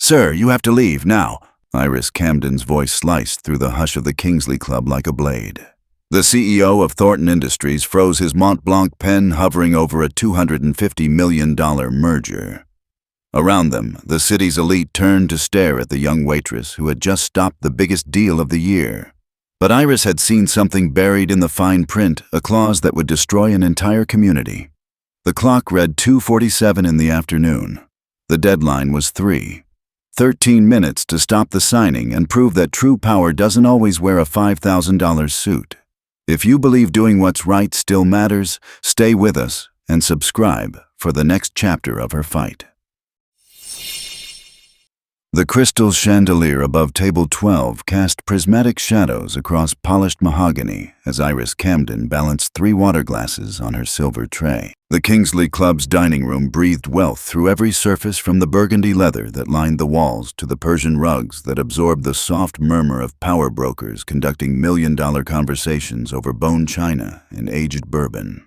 "Sir, you have to leave, now." Iris Camden's voice sliced through the hush of the Kingsley Club like a blade. The CEO of Thornton Industries froze his Mont Blanc pen, hovering over a $250 million merger. Around them, the city's elite turned to stare at the young waitress who had just stopped the biggest deal of the year. But Iris had seen something buried in the fine print, a clause that would destroy an entire community. The clock read 2:47 in the afternoon. The deadline was 3. 13 minutes to stop the signing and prove that true power doesn't always wear a $5,000 suit. If you believe doing what's right still matters, stay with us and subscribe for the next chapter of her fight. The crystal chandelier above table 12 cast prismatic shadows across polished mahogany as Iris Camden balanced 3 water glasses on her silver tray. The Kingsley Club's dining room breathed wealth through every surface, from the burgundy leather that lined the walls to the Persian rugs that absorbed the soft murmur of power brokers conducting million-dollar conversations over bone china and aged bourbon.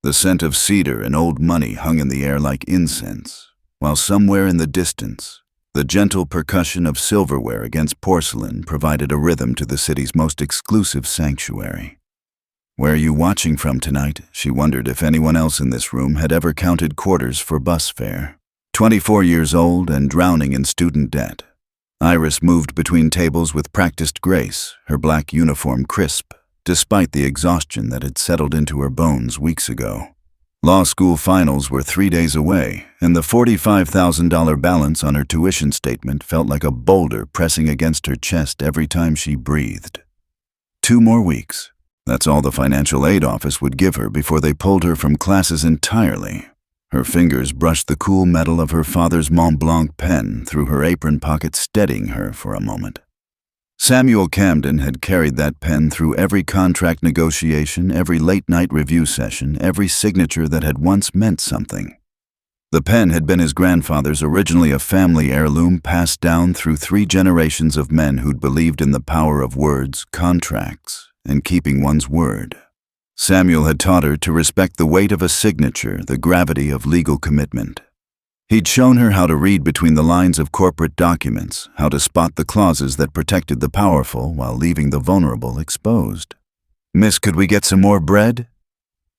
The scent of cedar and old money hung in the air like incense, while somewhere in the distance, the gentle percussion of silverware against porcelain provided a rhythm to the city's most exclusive sanctuary. "Where are you watching from tonight?" She wondered if anyone else in this room had ever counted quarters for bus fare. 24 years old and drowning in student debt, Iris moved between tables with practiced grace, her black uniform crisp, despite the exhaustion that had settled into her bones weeks ago. Law school finals were 3 days away, and the $45,000 balance on her tuition statement felt like a boulder pressing against her chest every time she breathed. 2 more weeks. That's all the financial aid office would give her before they pulled her from classes entirely. Her fingers brushed the cool metal of her father's Mont Blanc pen through her apron pocket, steadying her for a moment. Samuel Camden had carried that pen through every contract negotiation, every late-night review session, every signature that had once meant something. The pen had been his grandfather's, originally a family heirloom passed down through 3 generations of men who'd believed in the power of words, contracts, and keeping one's word. Samuel had taught her to respect the weight of a signature, the gravity of legal commitment. He'd shown her how to read between the lines of corporate documents, how to spot the clauses that protected the powerful while leaving the vulnerable exposed. "Miss, could we get some more bread?"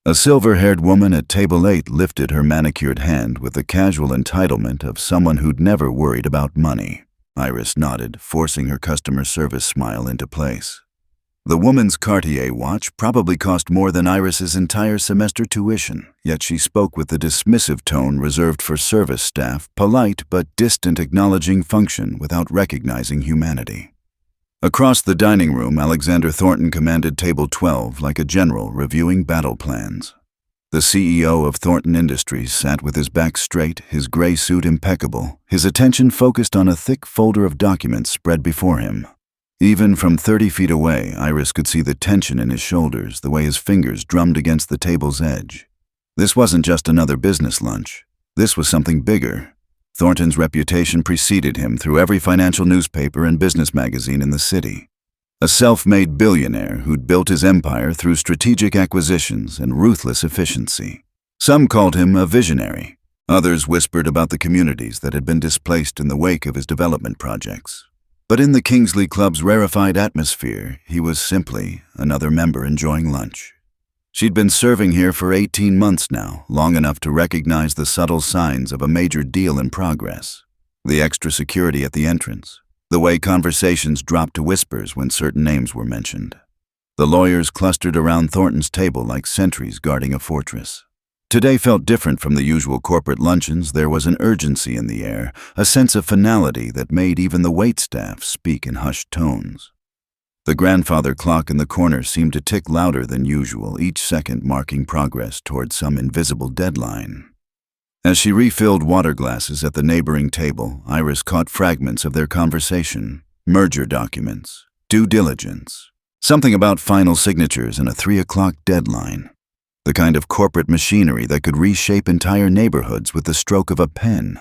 A silver-haired woman at table 8 lifted her manicured hand with the casual entitlement of someone who'd never worried about money. Iris nodded, forcing her customer service smile into place. The woman's Cartier watch probably cost more than Iris's entire semester tuition, yet she spoke with the dismissive tone reserved for service staff, polite but distant, acknowledging function without recognizing humanity. Across the dining room, Alexander Thornton commanded table 12 like a general reviewing battle plans. The CEO of Thornton Industries sat with his back straight, his gray suit impeccable, his attention focused on a thick folder of documents spread before him. Even from 30 feet away, Iris could see the tension in his shoulders, the way his fingers drummed against the table's edge. This wasn't just another business lunch. This was something bigger. Thornton's reputation preceded him through every financial newspaper and business magazine in the city. A self-made billionaire who'd built his empire through strategic acquisitions and ruthless efficiency. Some called him a visionary. Others whispered about the communities that had been displaced in the wake of his development projects. But in the Kingsley Club's rarefied atmosphere, he was simply another member enjoying lunch. She'd been serving here for 18 months now, long enough to recognize the subtle signs of a major deal in progress. The extra security at the entrance, the way conversations dropped to whispers when certain names were mentioned. The lawyers clustered around Thornton's table like sentries guarding a fortress. Today felt different from the usual corporate luncheons. There was an urgency in the air, a sense of finality that made even the waitstaff speak in hushed tones. The grandfather clock in the corner seemed to tick louder than usual, each second marking progress toward some invisible deadline. As she refilled water glasses at the neighboring table, Iris caught fragments of their conversation, merger documents, due diligence, something about final signatures and a 3 o'clock deadline. The kind of corporate machinery that could reshape entire neighborhoods with the stroke of a pen.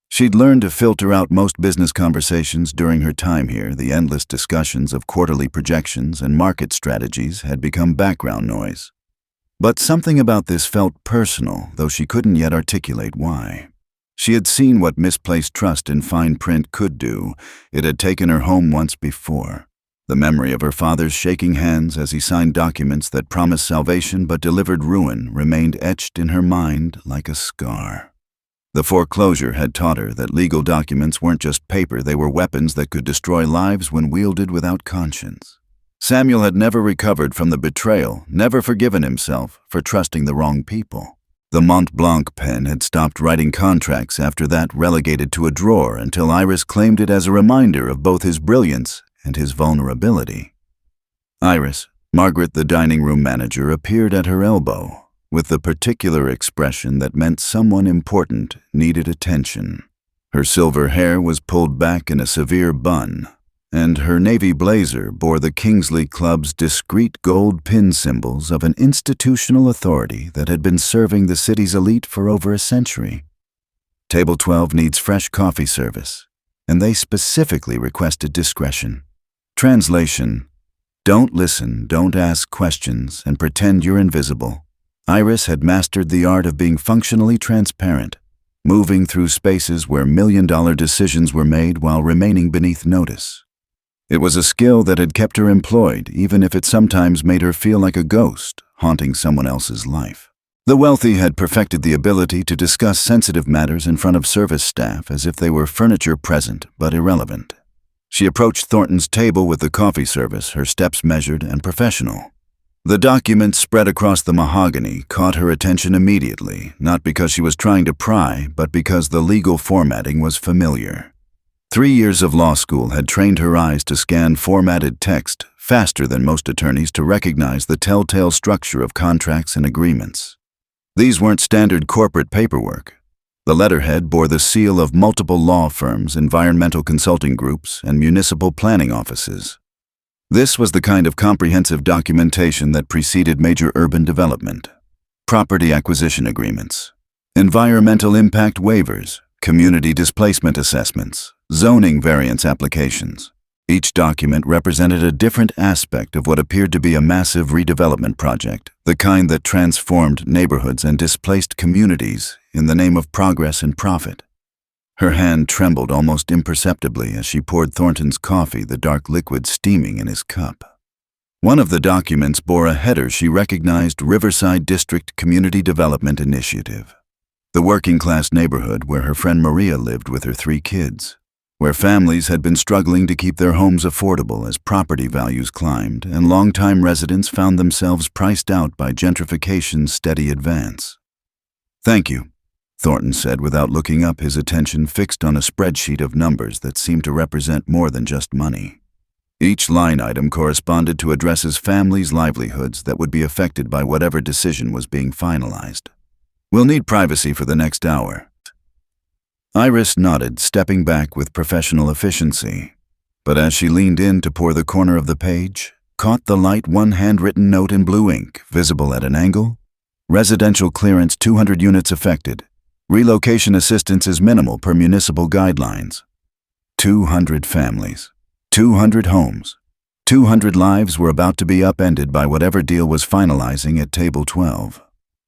She'd learned to filter out most business conversations during her time here. The endless discussions of quarterly projections and market strategies had become background noise. But something about this felt personal, though she couldn't yet articulate why. She had seen what misplaced trust in fine print could do. It had taken her home once before. The memory of her father's shaking hands as he signed documents that promised salvation but delivered ruin remained etched in her mind like a scar. The foreclosure had taught her that legal documents weren't just paper, they were weapons that could destroy lives when wielded without conscience. Samuel had never recovered from the betrayal, never forgiven himself for trusting the wrong people. The Mont Blanc pen had stopped writing contracts after that, relegated to a drawer until Iris claimed it as a reminder of both his brilliance and his vulnerability. Iris, Margaret the dining room manager, appeared at her elbow, with the particular expression that meant someone important needed attention. Her silver hair was pulled back in a severe bun, and her navy blazer bore the Kingsley Club's discreet gold pin symbols of an institutional authority that had been serving the city's elite for over a century. Table 12 needs fresh coffee service, and they specifically requested discretion. Translation: don't listen, don't ask questions, and pretend you're invisible. Iris had mastered the art of being functionally transparent, moving through spaces where million-dollar decisions were made while remaining beneath notice. It was a skill that had kept her employed, even if it sometimes made her feel like a ghost haunting someone else's life. The wealthy had perfected the ability to discuss sensitive matters in front of service staff as if they were furniture present but irrelevant. She approached Thornton's table with the coffee service, her steps measured and professional. The documents spread across the mahogany caught her attention immediately, not because she was trying to pry, but because the legal formatting was familiar. 3 years of law school had trained her eyes to scan formatted text faster than most attorneys to recognize the telltale structure of contracts and agreements. These weren't standard corporate paperwork. The letterhead bore the seal of multiple law firms, environmental consulting groups, and municipal planning offices. This was the kind of comprehensive documentation that preceded major urban development. Property acquisition agreements, environmental impact waivers, community displacement assessments, zoning variance applications. Each document represented a different aspect of what appeared to be a massive redevelopment project, the kind that transformed neighborhoods and displaced communities in the name of progress and profit. Her hand trembled almost imperceptibly as she poured Thornton's coffee, the dark liquid steaming in his cup. One of the documents bore a header she recognized: Riverside District Community Development Initiative. The working-class neighborhood where her friend Maria lived with her 3 kids, where families had been struggling to keep their homes affordable as property values climbed and longtime residents found themselves priced out by gentrification's steady advance. "Thank you," Thornton said without looking up, his attention fixed on a spreadsheet of numbers that seemed to represent more than just money. Each line item corresponded to addresses families' livelihoods that would be affected by whatever decision was being finalized. "We'll need privacy for the next hour." Iris nodded, stepping back with professional efficiency. But as she leaned in to pour the corner of the page, caught the light one handwritten note in blue ink, visible at an angle: residential clearance 200 units affected. Relocation assistance is minimal per municipal guidelines. 200 families, 200 homes, 200 lives were about to be upended by whatever deal was finalizing at Table 12.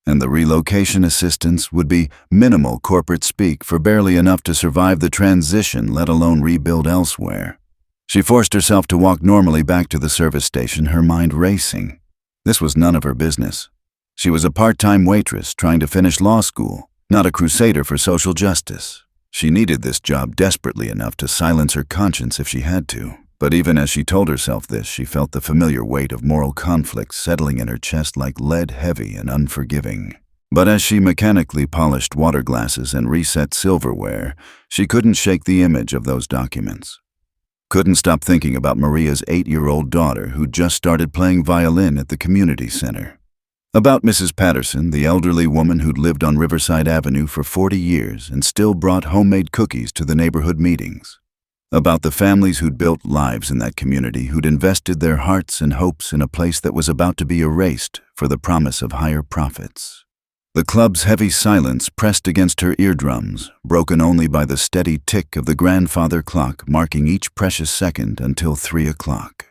And the relocation assistance would be minimal corporate speak for barely enough to survive the transition, let alone rebuild elsewhere. She forced herself to walk normally back to the service station, her mind racing. This was none of her business. She was a part-time waitress trying to finish law school, not a crusader for social justice. She needed this job desperately enough to silence her conscience if she had to. But even as she told herself this, she felt the familiar weight of moral conflict settling in her chest like lead, heavy and unforgiving. But as she mechanically polished water glasses and reset silverware, she couldn't shake the image of those documents. Couldn't stop thinking about Maria's 8-year-old daughter who'd just started playing violin at the community center. About Mrs. Patterson, the elderly woman who'd lived on Riverside Avenue for 40 years and still brought homemade cookies to the neighborhood meetings. About the families who'd built lives in that community, who'd invested their hearts and hopes in a place that was about to be erased for the promise of higher profits. The club's heavy silence pressed against her eardrums, broken only by the steady tick of the grandfather clock marking each precious second until 3 o'clock.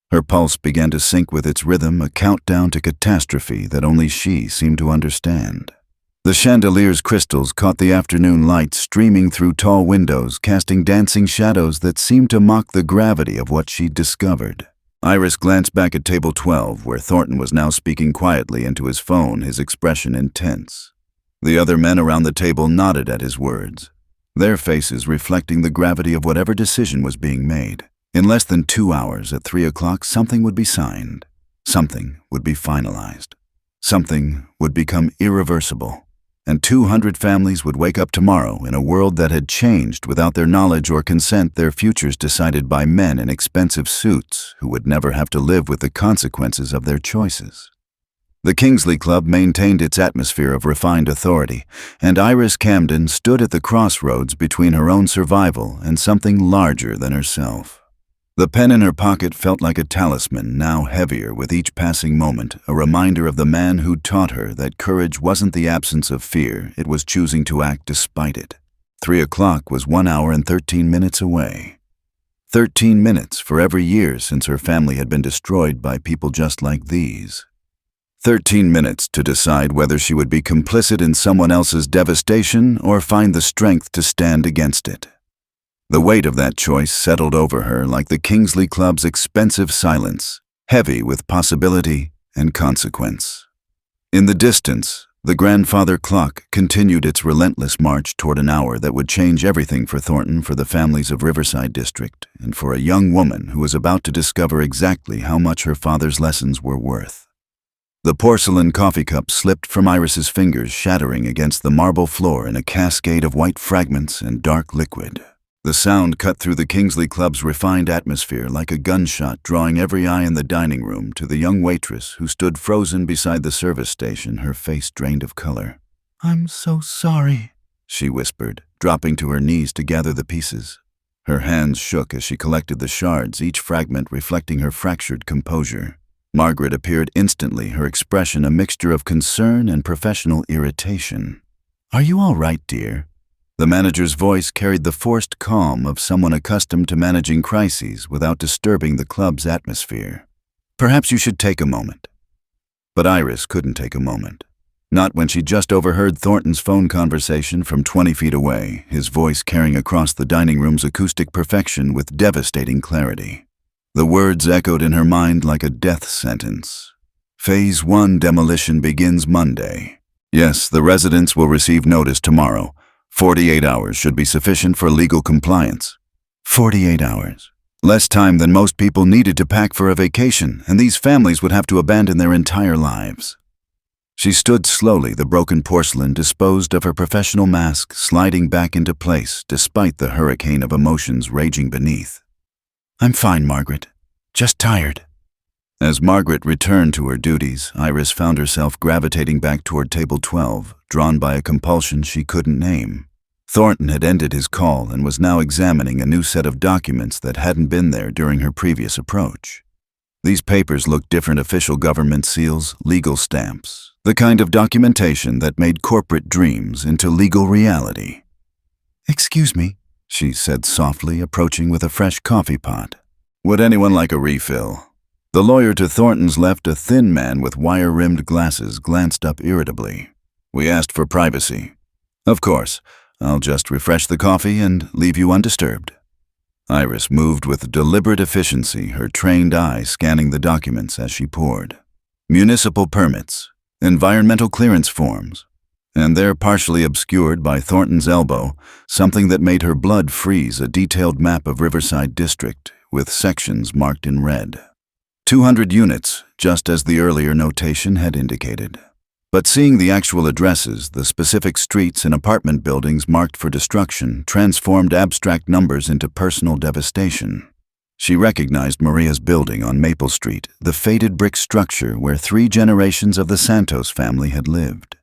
Her pulse began to sync with its rhythm, a countdown to catastrophe that only she seemed to understand. The chandelier's crystals caught the afternoon light streaming through tall windows, casting dancing shadows that seemed to mock the gravity of what she'd discovered. Iris glanced back at table 12, where Thornton was now speaking quietly into his phone, his expression intense. The other men around the table nodded at his words, their faces reflecting the gravity of whatever decision was being made. In less than 2 hours, at 3 o'clock, something would be signed. Something would be finalized. Something would become irreversible. And 200 families would wake up tomorrow in a world that had changed without their knowledge or consent, their futures decided by men in expensive suits who would never have to live with the consequences of their choices. The Kingsley Club maintained its atmosphere of refined authority, and Iris Camden stood at the crossroads between her own survival and something larger than herself. The pen in her pocket felt like a talisman, now heavier with each passing moment, a reminder of the man who'd taught her that courage wasn't the absence of fear, it was choosing to act despite it. 3 o'clock was 1 hour and 13 minutes away. 13 minutes for every year since her family had been destroyed by people just like these. 13 minutes to decide whether she would be complicit in someone else's devastation or find the strength to stand against it. The weight of that choice settled over her like the Kingsley Club's expensive silence, heavy with possibility and consequence. In the distance, the grandfather clock continued its relentless march toward an hour that would change everything for Thornton, for the families of Riverside District, and for a young woman who was about to discover exactly how much her father's lessons were worth. The porcelain coffee cup slipped from Iris's fingers, shattering against the marble floor in a cascade of white fragments and dark liquid. The sound cut through the Kingsley Club's refined atmosphere like a gunshot, drawing every eye in the dining room to the young waitress who stood frozen beside the service station, her face drained of color. "I'm so sorry," she whispered, dropping to her knees to gather the pieces. Her hands shook as she collected the shards, each fragment reflecting her fractured composure. Margaret appeared instantly, her expression a mixture of concern and professional irritation. "Are you all right, dear?" The manager's voice carried the forced calm of someone accustomed to managing crises without disturbing the club's atmosphere. "Perhaps you should take a moment." But Iris couldn't take a moment. Not when she just overheard Thornton's phone conversation from 20 feet away, his voice carrying across the dining room's acoustic perfection with devastating clarity. The words echoed in her mind like a death sentence. Phase 1 demolition begins Monday. Yes, the residents will receive notice tomorrow. 48 hours should be sufficient for legal compliance. 48 hours. Less time than most people needed to pack for a vacation, and these families would have to abandon their entire lives. She stood slowly, the broken porcelain disposed of, her professional mask sliding back into place despite the hurricane of emotions raging beneath. "I'm fine, Margaret. Just tired." As Margaret returned to her duties, Iris found herself gravitating back toward table 12, drawn by a compulsion she couldn't name. Thornton had ended his call and was now examining a new set of documents that hadn't been there during her previous approach. These papers looked different: official government seals, legal stamps, the kind of documentation that made corporate dreams into legal reality. "Excuse me," she said softly, approaching with a fresh coffee pot. "Would anyone like a refill?" The lawyer to Thornton's left, a thin man with wire-rimmed glasses, glanced up irritably. "We asked for privacy." "Of course. I'll just refresh the coffee and leave you undisturbed." Iris moved with deliberate efficiency, her trained eye scanning the documents as she poured. Municipal permits, environmental clearance forms, and there, partially obscured by Thornton's elbow, something that made her blood freeze: a detailed map of Riverside District with sections marked in red. 200 units, just as the earlier notation had indicated. But seeing the actual addresses, the specific streets and apartment buildings marked for destruction, transformed abstract numbers into personal devastation. She recognized Maria's building on Maple Street, the faded brick structure where 3 generations of the Santos family had lived.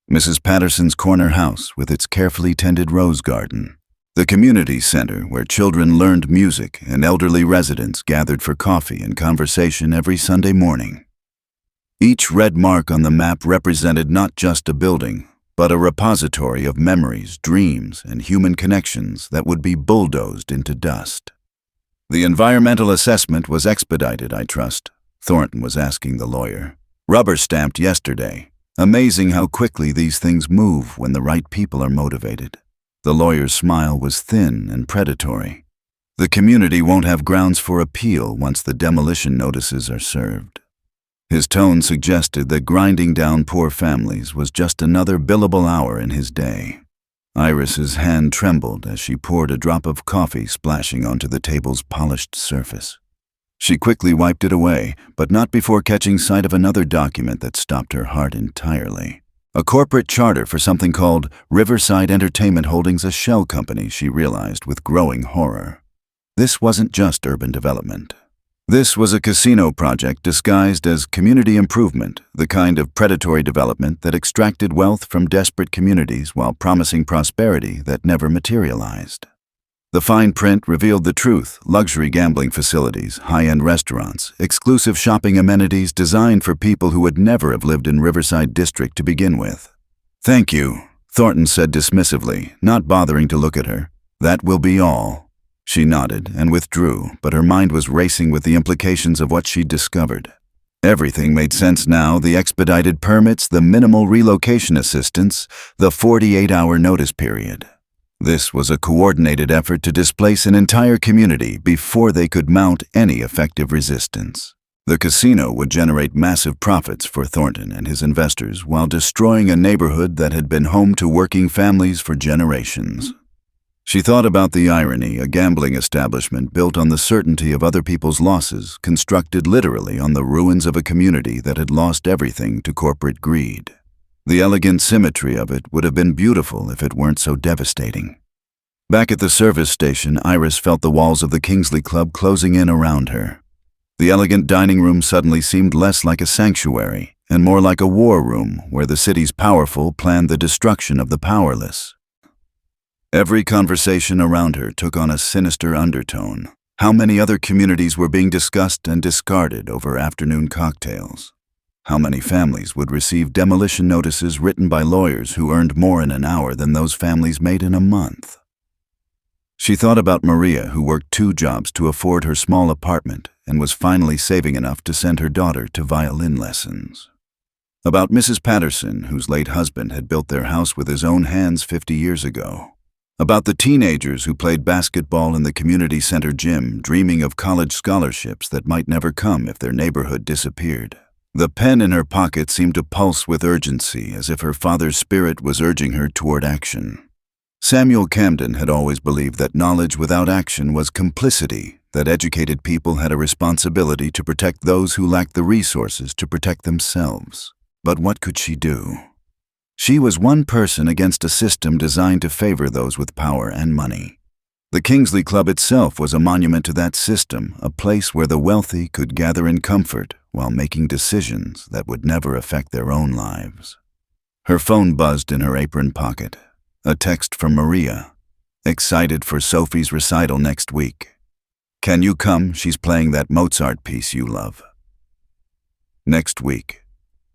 Mrs. Patterson's corner house with its carefully tended rose garden. The community center where children learned music and elderly residents gathered for coffee and conversation every Sunday morning. Each red mark on the map represented not just a building, but a repository of memories, dreams, and human connections that would be bulldozed into dust. "The environmental assessment was expedited, I trust?" Thornton was asking the lawyer. "Rubber stamped yesterday. Amazing how quickly these things move when the right people are motivated. The lawyer's smile was thin and predatory. The community won't have grounds for appeal once the demolition notices are served. His tone suggested that grinding down poor families was just another billable hour in his day. Iris's hand trembled as she poured a drop of coffee splashing onto the table's polished surface. She quickly wiped it away, but not before catching sight of another document that stopped her heart entirely. A corporate charter for something called Riverside Entertainment Holdings, a shell company, she realized with growing horror. This wasn't just urban development. This was a casino project disguised as community improvement, the kind of predatory development that extracted wealth from desperate communities while promising prosperity that never materialized. The fine print revealed the truth: luxury gambling facilities, high-end restaurants, exclusive shopping amenities designed for people who would never have lived in Riverside District to begin with. "Thank you," Thornton said dismissively, not bothering to look at her. "That will be all." She nodded and withdrew, but her mind was racing with the implications of what she'd discovered. Everything made sense now: the expedited permits, the minimal relocation assistance, the 48-hour notice period. This was a coordinated effort to displace an entire community before they could mount any effective resistance. The casino would generate massive profits for Thornton and his investors while destroying a neighborhood that had been home to working families for generations. She thought about the irony: a gambling establishment built on the certainty of other people's losses, constructed literally on the ruins of a community that had lost everything to corporate greed. The elegant symmetry of it would have been beautiful if it weren't so devastating. Back at the service station, Iris felt the walls of the Kingsley Club closing in around her. The elegant dining room suddenly seemed less like a sanctuary and more like a war room where the city's powerful planned the destruction of the powerless. Every conversation around her took on a sinister undertone. How many other communities were being discussed and discarded over afternoon cocktails? How many families would receive demolition notices written by lawyers who earned more in an hour than those families made in a month? She thought about Maria, who worked 2 jobs to afford her small apartment and was finally saving enough to send her daughter to violin lessons. About Mrs. Patterson, whose late husband had built their house with his own hands 50 years ago. About the teenagers who played basketball in the community center gym, dreaming of college scholarships that might never come if their neighborhood disappeared. The pen in her pocket seemed to pulse with urgency, as if her father's spirit was urging her toward action. Samuel Camden had always believed that knowledge without action was complicity, that educated people had a responsibility to protect those who lacked the resources to protect themselves. But what could she do? She was one person against a system designed to favor those with power and money. The Kingsley Club itself was a monument to that system, a place where the wealthy could gather in comfort while making decisions that would never affect their own lives. Her phone buzzed in her apron pocket. A text from Maria. "Excited for Sophie's recital next week. Can you come? She's playing that Mozart piece you love." Next week.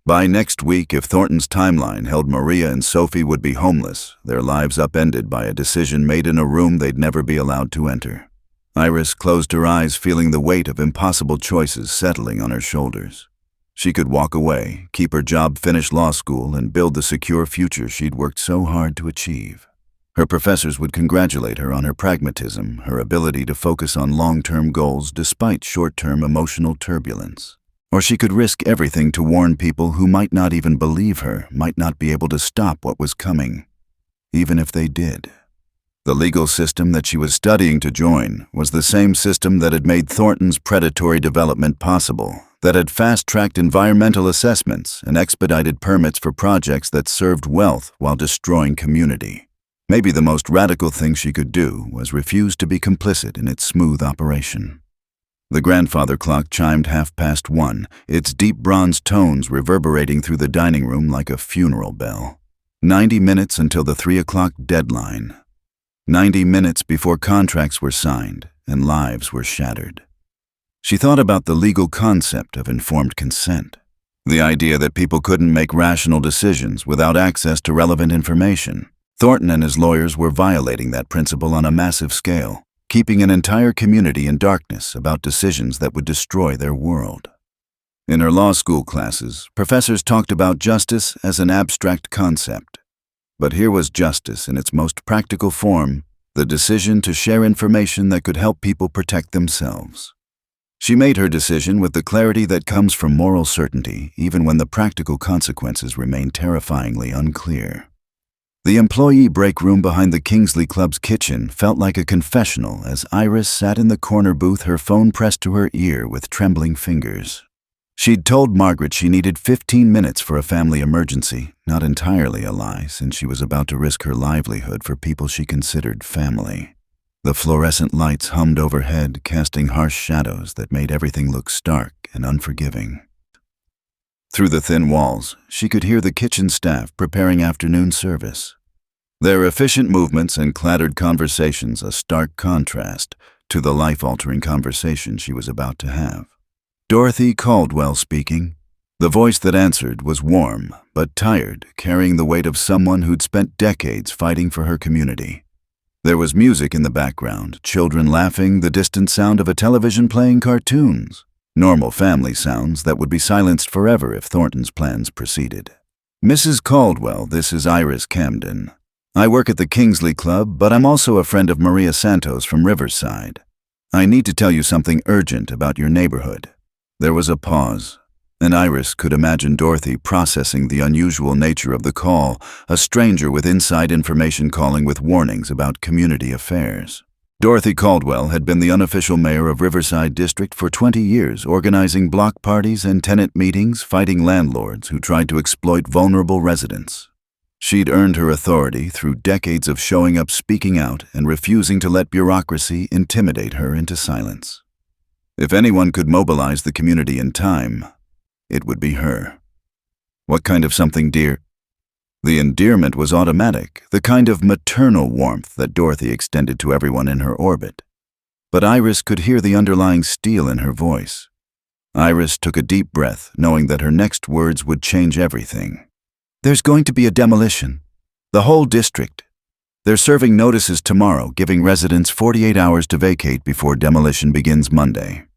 By next week, if Thornton's timeline held, Maria and Sophie would be homeless, their lives upended by a decision made in a room they'd never be allowed to enter. Iris closed her eyes, feeling the weight of impossible choices settling on her shoulders. She could walk away, keep her job, finish law school, and build the secure future she'd worked so hard to achieve. Her professors would congratulate her on her pragmatism, her ability to focus on long-term goals despite short-term emotional turbulence. Or she could risk everything to warn people who might not even believe her, might not be able to stop what was coming, even if they did. The legal system that she was studying to join was the same system that had made Thornton's predatory development possible, that had fast-tracked environmental assessments and expedited permits for projects that served wealth while destroying community. Maybe the most radical thing she could do was refuse to be complicit in its smooth operation. The grandfather clock chimed 1:30, its deep bronze tones reverberating through the dining room like a funeral bell. 90 minutes until the 3 o'clock deadline. 90 minutes before contracts were signed and lives were shattered. She thought about the legal concept of informed consent. The idea that people couldn't make rational decisions without access to relevant information. Thornton and his lawyers were violating that principle on a massive scale, keeping an entire community in darkness about decisions that would destroy their world. In her law school classes, professors talked about justice as an abstract concept. But here was justice in its most practical form, the decision to share information that could help people protect themselves. She made her decision with the clarity that comes from moral certainty, even when the practical consequences remain terrifyingly unclear. The employee break room behind the Kingsley Club's kitchen felt like a confessional as Iris sat in the corner booth, her phone pressed to her ear with trembling fingers. She'd told Margaret she needed 15 minutes for a family emergency, not entirely a lie, since she was about to risk her livelihood for people she considered family. The fluorescent lights hummed overhead, casting harsh shadows that made everything look stark and unforgiving. Through the thin walls, she could hear the kitchen staff preparing afternoon service. Their efficient movements and clattered conversations a stark contrast to the life-altering conversation she was about to have. Dorothy Caldwell speaking. The voice that answered was warm, but tired, carrying the weight of someone who'd spent decades fighting for her community. There was music in the background, children laughing, the distant sound of a television playing cartoons. Normal family sounds that would be silenced forever if Thornton's plans proceeded. Mrs. Caldwell, this is Iris Camden. I work at the Kingsley Club, but I'm also a friend of Maria Santos from Riverside. I need to tell you something urgent about your neighborhood. There was a pause, and Iris could imagine Dorothy processing the unusual nature of the call, a stranger with inside information calling with warnings about community affairs. Dorothy Caldwell had been the unofficial mayor of Riverside District for 20 years, organizing block parties and tenant meetings, fighting landlords who tried to exploit vulnerable residents. She'd earned her authority through decades of showing up, speaking out, and refusing to let bureaucracy intimidate her into silence. If anyone could mobilize the community in time, it would be her. What kind of something, dear? The endearment was automatic, the kind of maternal warmth that Dorothy extended to everyone in her orbit. But Iris could hear the underlying steel in her voice. Iris took a deep breath, knowing that her next words would change everything. There's going to be a demolition. The whole district. They're serving notices tomorrow, giving residents 48 hours to vacate before demolition begins Monday.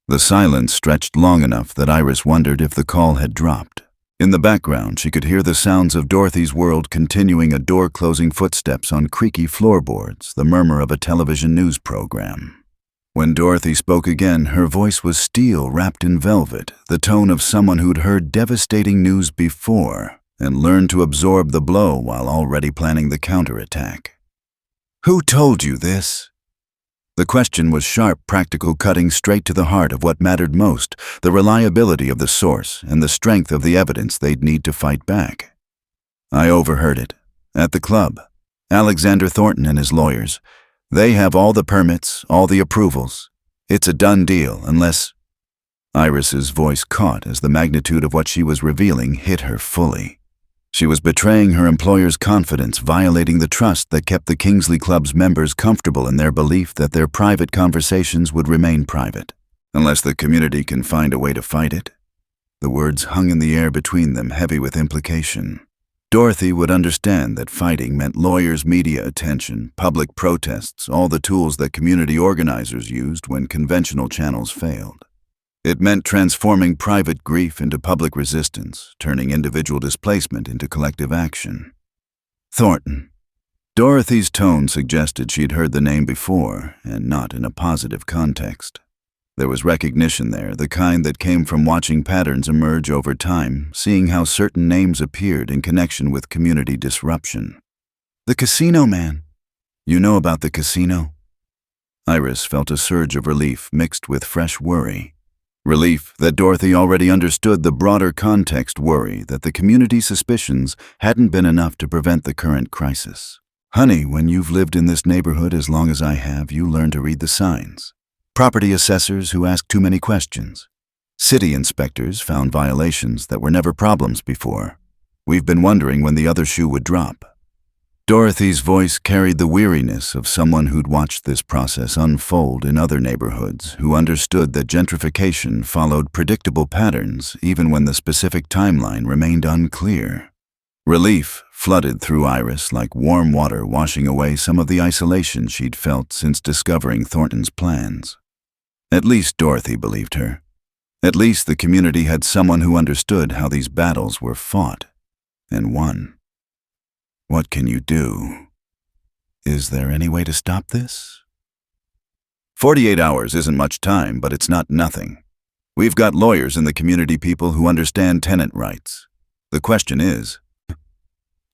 The silence stretched long enough that Iris wondered if the call had dropped. In the background, she could hear the sounds of Dorothy's world continuing, a door closing, footsteps on creaky floorboards, the murmur of a television news program. When Dorothy spoke again, her voice was steel wrapped in velvet, the tone of someone who'd heard devastating news before and learned to absorb the blow while already planning the counterattack. Who told you this? The question was sharp, practical, cutting straight to the heart of what mattered most, the reliability of the source and the strength of the evidence they'd need to fight back. I overheard it. At the club. Alexander Thornton and his lawyers. They have all the permits, all the approvals. It's a done deal, unless... Iris's voice caught as the magnitude of what she was revealing hit her fully. She was betraying her employer's confidence, violating the trust that kept the Kingsley Club's members comfortable in their belief that their private conversations would remain private, unless the community can find a way to fight it. The words hung in the air between them, heavy with implication. Dorothy would understand that fighting meant lawyers, media attention, public protests, all the tools that community organizers used when conventional channels failed. It meant transforming private grief into public resistance, turning individual displacement into collective action. Thornton. Dorothy's tone suggested she'd heard the name before, and not in a positive context. There was recognition there, the kind that came from watching patterns emerge over time, seeing how certain names appeared in connection with community disruption. The casino man. You know about the casino? Iris felt a surge of relief mixed with fresh worry. Relief that Dorothy already understood the broader context, worry that the community's suspicions hadn't been enough to prevent the current crisis. Honey, when you've lived in this neighborhood as long as I have, you learn to read the signs. Property assessors who ask too many questions. City inspectors found violations that were never problems before. We've been wondering when the other shoe would drop. Dorothy's voice carried the weariness of someone who'd watched this process unfold in other neighborhoods, who understood that gentrification followed predictable patterns even when the specific timeline remained unclear. Relief flooded through Iris like warm water, washing away some of the isolation she'd felt since discovering Thornton's plans. At least Dorothy believed her. At least the community had someone who understood how these battles were fought and won. What can you do? Is there any way to stop this? 48 hours isn't much time, but it's not nothing. We've got lawyers in the community, people who understand tenant rights. The question is...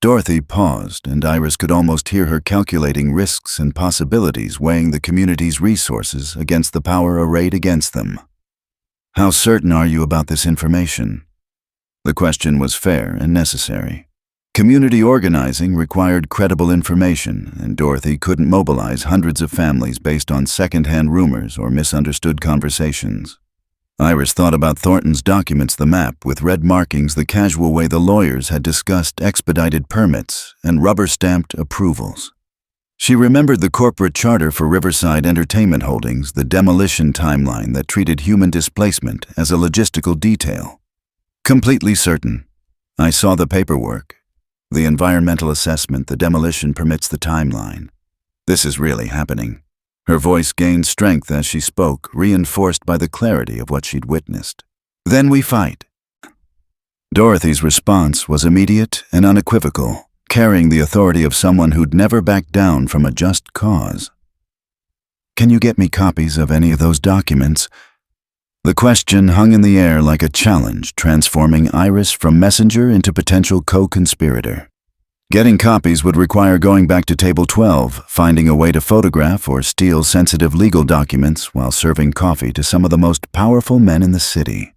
Dorothy paused, and Iris could almost hear her calculating risks and possibilities, weighing the community's resources against the power arrayed against them. How certain are you about this information? The question was fair and necessary. Community organizing required credible information, and Dorothy couldn't mobilize hundreds of families based on second-hand rumors or misunderstood conversations. Iris thought about Thornton's documents, the map with red markings, the casual way the lawyers had discussed expedited permits and rubber-stamped approvals. She remembered the corporate charter for Riverside Entertainment Holdings, the demolition timeline that treated human displacement as a logistical detail. Completely certain. I saw the paperwork. The environmental assessment, the demolition permits, the timeline. This is really happening. Her voice gained strength as she spoke, reinforced by the clarity of what she'd witnessed. Then we fight. Dorothy's response was immediate and unequivocal, carrying the authority of someone who'd never backed down from a just cause. Can you get me copies of any of those documents? The question hung in the air like a challenge, transforming Iris from messenger into potential co-conspirator. Getting copies would require going back to Table 12, finding a way to photograph or steal sensitive legal documents while serving coffee to some of the most powerful men in the city.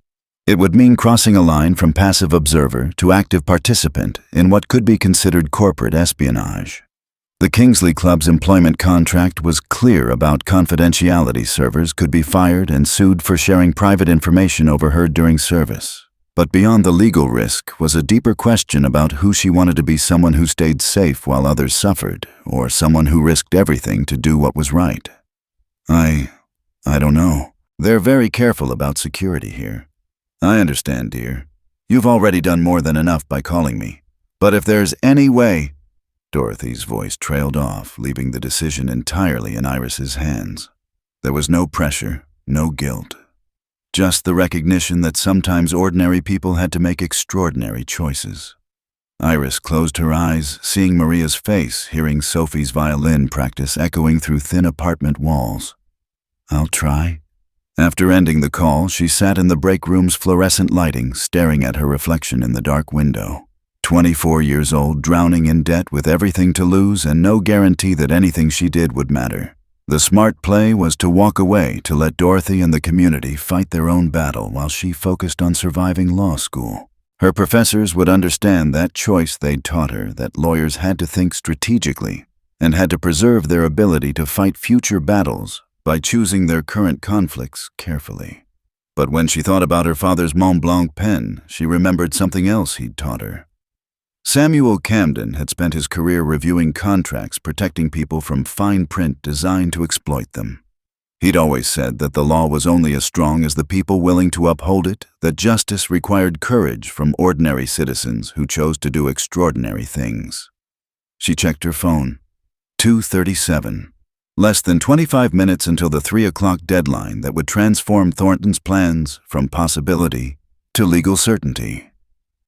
It would mean crossing a line from passive observer to active participant in what could be considered corporate espionage. The Kingsley Club's employment contract was clear about confidentiality. Servers could be fired and sued for sharing private information overheard during service. But beyond the legal risk was a deeper question about who she wanted to be: someone who stayed safe while others suffered, or someone who risked everything to do what was right. I don't know. They're very careful about security here. I understand, dear. You've already done more than enough by calling me. But if there's any way... Dorothy's voice trailed off, leaving the decision entirely in Iris's hands. There was no pressure, no guilt. Just the recognition that sometimes ordinary people had to make extraordinary choices. Iris closed her eyes, seeing Maria's face, hearing Sophie's violin practice echoing through thin apartment walls. I'll try. After ending the call, she sat in the break room's fluorescent lighting, staring at her reflection in the dark window. 24 years old, drowning in debt with everything to lose and no guarantee that anything she did would matter. The smart play was to walk away, to let Dorothy and the community fight their own battle while she focused on surviving law school. Her professors would understand that choice they'd taught her, that lawyers had to think strategically and had to preserve their ability to fight future battles by choosing their current conflicts carefully. But when she thought about her father's Mont Blanc pen, she remembered something else he'd taught her. Samuel Camden had spent his career reviewing contracts, protecting people from fine print designed to exploit them. He'd always said that the law was only as strong as the people willing to uphold it, that justice required courage from ordinary citizens who chose to do extraordinary things. She checked her phone. 2:37. Less than 25 minutes until the 3 o'clock deadline that would transform Thornton's plans from possibility to legal certainty.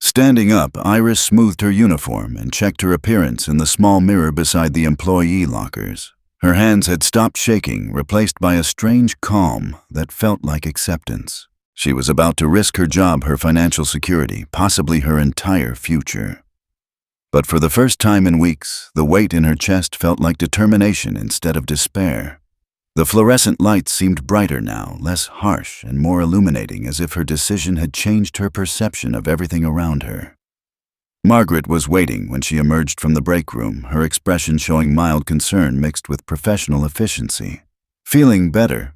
Standing up, Iris smoothed her uniform and checked her appearance in the small mirror beside the employee lockers. Her hands had stopped shaking, replaced by a strange calm that felt like acceptance. She was about to risk her job, her financial security, possibly her entire future. But for the first time in weeks, the weight in her chest felt like determination instead of despair. The fluorescent lights seemed brighter now, less harsh and more illuminating, as if her decision had changed her perception of everything around her. Margaret was waiting when she emerged from the break room, her expression showing mild concern mixed with professional efficiency. Feeling better?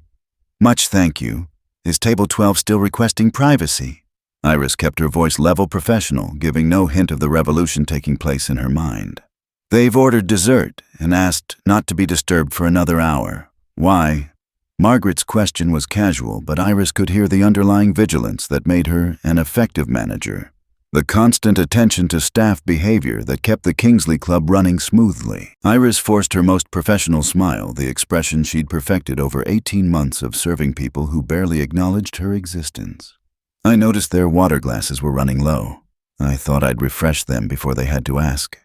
Much thank you. Is Table 12 still requesting privacy? Iris kept her voice level, professional, giving no hint of the revolution taking place in her mind. They've ordered dessert and asked not to be disturbed for another hour. Why? Margaret's question was casual, but Iris could hear the underlying vigilance that made her an effective manager. The constant attention to staff behavior that kept the Kingsley Club running smoothly. Iris forced her most professional smile, the expression she'd perfected over 18 months of serving people who barely acknowledged her existence. I noticed their water glasses were running low. I thought I'd refresh them before they had to ask.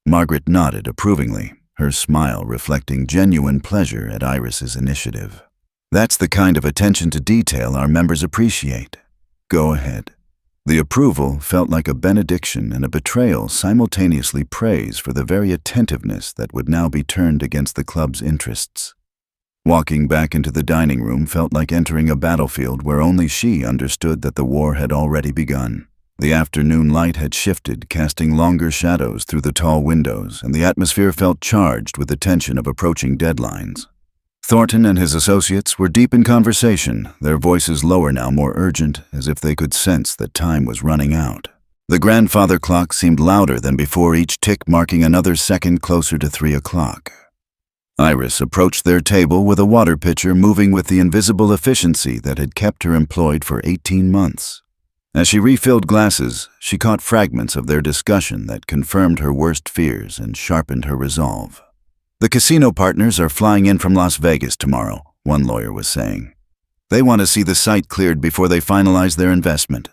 Margaret nodded approvingly, her smile reflecting genuine pleasure at Iris's initiative. That's the kind of attention to detail our members appreciate. Go ahead. The approval felt like a benediction and a betrayal, simultaneously praise for the very attentiveness that would now be turned against the club's interests. Walking back into the dining room felt like entering a battlefield where only she understood that the war had already begun. The afternoon light had shifted, casting longer shadows through the tall windows, and the atmosphere felt charged with the tension of approaching deadlines. Thornton and his associates were deep in conversation, their voices lower now, more urgent, as if they could sense that time was running out. The grandfather clock seemed louder than before, each tick marking another second closer to 3 o'clock. Iris approached their table with a water pitcher, moving with the invisible efficiency that had kept her employed for 18 months. As she refilled glasses, she caught fragments of their discussion that confirmed her worst fears and sharpened her resolve. The casino partners are flying in from Las Vegas tomorrow, one lawyer was saying. They want to see the site cleared before they finalize their investment.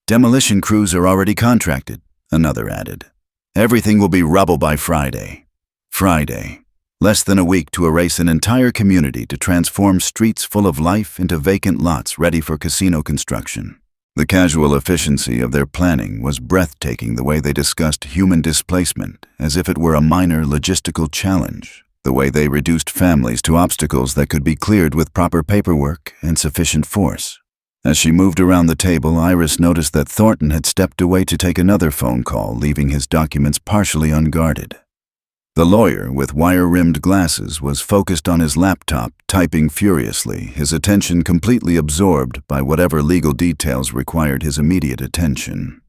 Demolition crews are already contracted, another added. Everything will be rubble by Friday. Friday. Less than a week to erase an entire community, to transform streets full of life into vacant lots ready for casino construction. The casual efficiency of their planning was breathtaking, the way they discussed human displacement as if it were a minor logistical challenge, the way they reduced families to obstacles that could be cleared with proper paperwork and sufficient force. As she moved around the table, Iris noticed that Thornton had stepped away to take another phone call, leaving his documents partially unguarded. The lawyer, with wire-rimmed glasses, was focused on his laptop, typing furiously, his attention completely absorbed by whatever legal details required his immediate attention.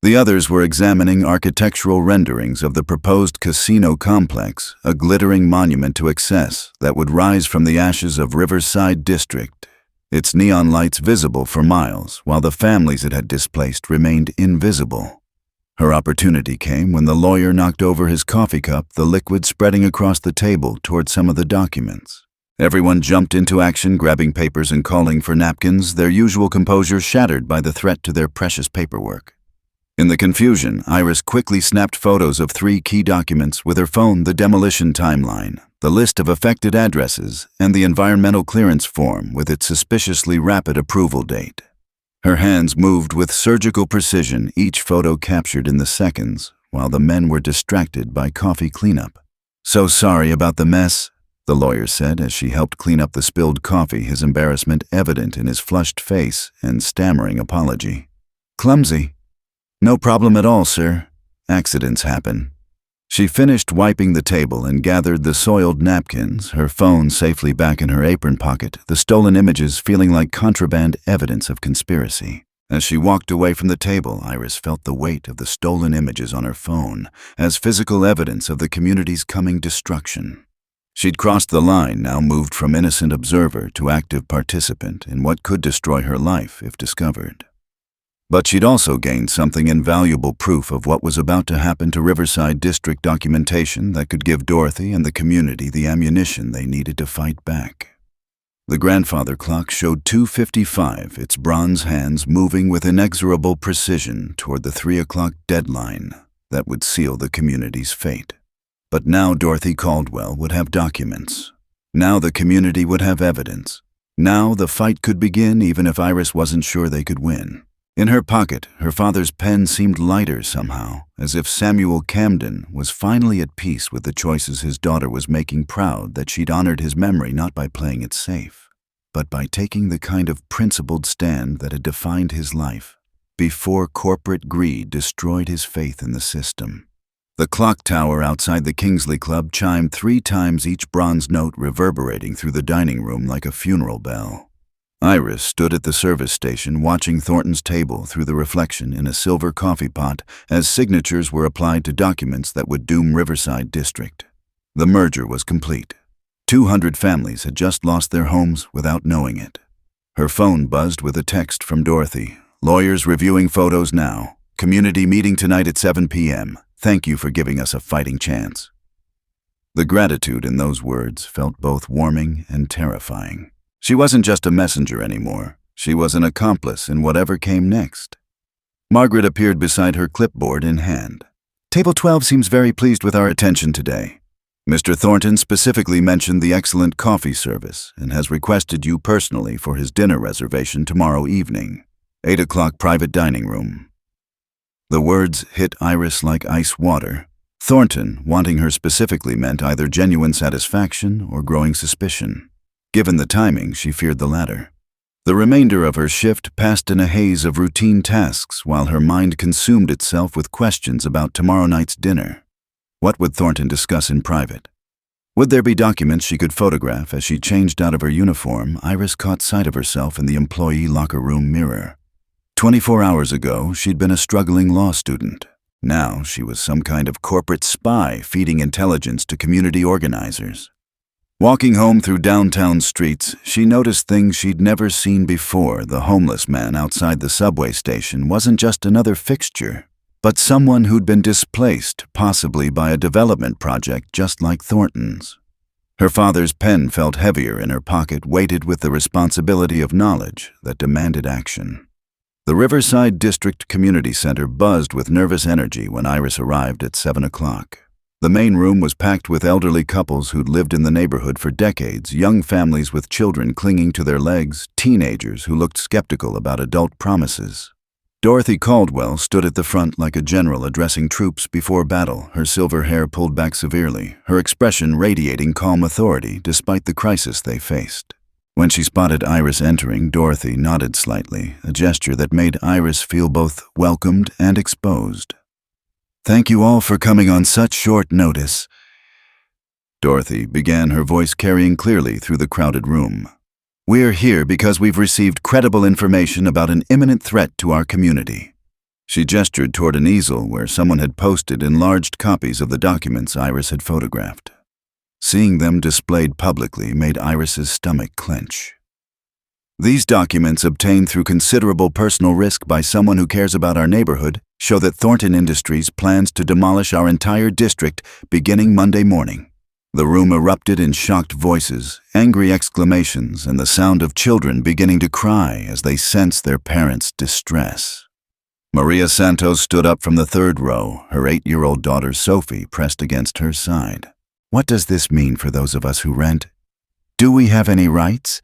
The others were examining architectural renderings of the proposed casino complex, a glittering monument to excess that would rise from the ashes of Riverside District, its neon lights visible for miles, while the families it had displaced remained invisible. Her opportunity came when the lawyer knocked over his coffee cup, the liquid spreading across the table toward some of the documents. Everyone jumped into action, grabbing papers and calling for napkins, their usual composure shattered by the threat to their precious paperwork. In the confusion, Iris quickly snapped photos of 3 key documents with her phone: the demolition timeline, the list of affected addresses, and the environmental clearance form with its suspiciously rapid approval date. Her hands moved with surgical precision, each photo captured in the seconds, while the men were distracted by coffee cleanup. "So sorry about the mess," the lawyer said as she helped clean up the spilled coffee, his embarrassment evident in his flushed face and stammering apology. "Clumsy." "No problem at all, sir. Accidents happen." She finished wiping the table and gathered the soiled napkins, her phone safely back in her apron pocket, the stolen images feeling like contraband evidence of conspiracy. As she walked away from the table, Iris felt the weight of the stolen images on her phone as physical evidence of the community's coming destruction. She'd crossed the line, now moved from innocent observer to active participant in what could destroy her life if discovered. But she'd also gained something invaluable: proof of what was about to happen to Riverside District, documentation that could give Dorothy and the community the ammunition they needed to fight back. The grandfather clock showed 2:55, its bronze hands moving with inexorable precision toward the 3 o'clock deadline that would seal the community's fate. But now Dorothy Caldwell would have documents. Now the community would have evidence. Now the fight could begin, even if Iris wasn't sure they could win. In her pocket, her father's pen seemed lighter somehow, as if Samuel Camden was finally at peace with the choices his daughter was making, proud that she'd honored his memory not by playing it safe, but by taking the kind of principled stand that had defined his life before corporate greed destroyed his faith in the system. The clock tower outside the Kingsley Club chimed 3 times, each bronze note reverberating through the dining room like a funeral bell. Iris stood at the service station, watching Thornton's table through the reflection in a silver coffee pot as signatures were applied to documents that would doom Riverside District. The merger was complete. 200 families had just lost their homes without knowing it. Her phone buzzed with a text from Dorothy. "Lawyers reviewing photos now. Community meeting tonight at 7 p.m. Thank you for giving us a fighting chance." The gratitude in those words felt both warming and terrifying. She wasn't just a messenger anymore. She was an accomplice in whatever came next. Margaret appeared beside her, clipboard in hand. "Table 12 seems very pleased with our attention today. Mr. Thornton specifically mentioned the excellent coffee service and has requested you personally for his dinner reservation tomorrow evening, 8 o'clock private dining room." The words hit Iris like ice water. Thornton wanting her specifically meant either genuine satisfaction or growing suspicion. Given the timing, she feared the latter. The remainder of her shift passed in a haze of routine tasks while her mind consumed itself with questions about tomorrow night's dinner. What would Thornton discuss in private? Would there be documents she could photograph? As she changed out of her uniform, Iris caught sight of herself in the employee locker room mirror. 24 hours ago, she'd been a struggling law student. Now she was some kind of corporate spy feeding intelligence to community organizers. Walking home through downtown streets, she noticed things she'd never seen before. The homeless man outside the subway station wasn't just another fixture, but someone who'd been displaced, possibly by a development project just like Thornton's. Her father's pen felt heavier in her pocket, weighted with the responsibility of knowledge that demanded action. The Riverside District Community Center buzzed with nervous energy when Iris arrived at 7 o'clock. The main room was packed with elderly couples who'd lived in the neighborhood for decades, young families with children clinging to their legs, teenagers who looked skeptical about adult promises. Dorothy Caldwell stood at the front like a general addressing troops before battle, her silver hair pulled back severely, her expression radiating calm authority despite the crisis they faced. When she spotted Iris entering, Dorothy nodded slightly, a gesture that made Iris feel both welcomed and exposed. "Thank you all for coming on such short notice," Dorothy began, her voice carrying clearly through the crowded room. "We're here because we've received credible information about an imminent threat to our community." She gestured toward an easel where someone had posted enlarged copies of the documents Iris had photographed. Seeing them displayed publicly made Iris's stomach clench. "These documents, obtained through considerable personal risk by someone who cares about our neighborhood, show that Thornton Industries plans to demolish our entire district beginning Monday morning." The room erupted in shocked voices, angry exclamations, and the sound of children beginning to cry as they sensed their parents' distress. Maria Santos stood up from the third row, her 8-year-old daughter Sophie pressed against her side. "What does this mean for those of us who rent? Do we have any rights?"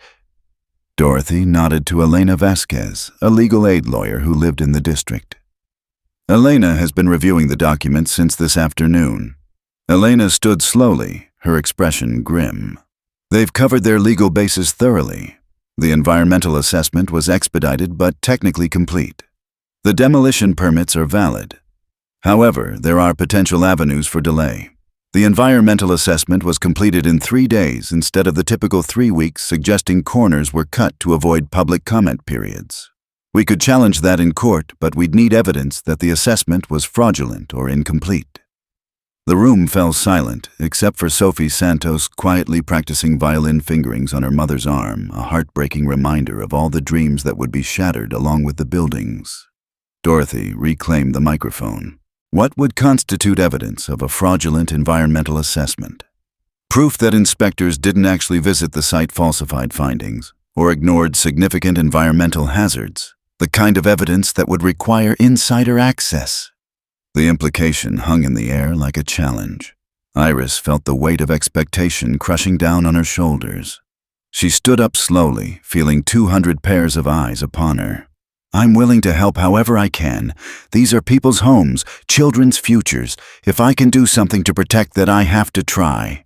Dorothy nodded to Elena Vasquez, a legal aid lawyer who lived in the district. "Elena has been reviewing the documents since this afternoon." Elena stood slowly, her expression grim. "They've covered their legal bases thoroughly. The environmental assessment was expedited but technically complete. The demolition permits are valid. However, there are potential avenues for delay. The environmental assessment was completed in 3 days instead of the typical 3 weeks, suggesting corners were cut to avoid public comment periods. We could challenge that in court, but we'd need evidence that the assessment was fraudulent or incomplete." The room fell silent, except for Sophie Santos quietly practicing violin fingerings on her mother's arm, a heartbreaking reminder of all the dreams that would be shattered along with the buildings. Dorothy reclaimed the microphone. What would constitute evidence of a fraudulent environmental assessment? Proof that inspectors didn't actually visit the site, falsified findings, or ignored significant environmental hazards, the kind of evidence that would require insider access. The implication hung in the air like a challenge. Iris felt the weight of expectation crushing down on her shoulders. She stood up slowly, feeling 200 pairs of eyes upon her. "I'm willing to help however I can. These are people's homes, children's futures. If I can do something to protect that, I have to try."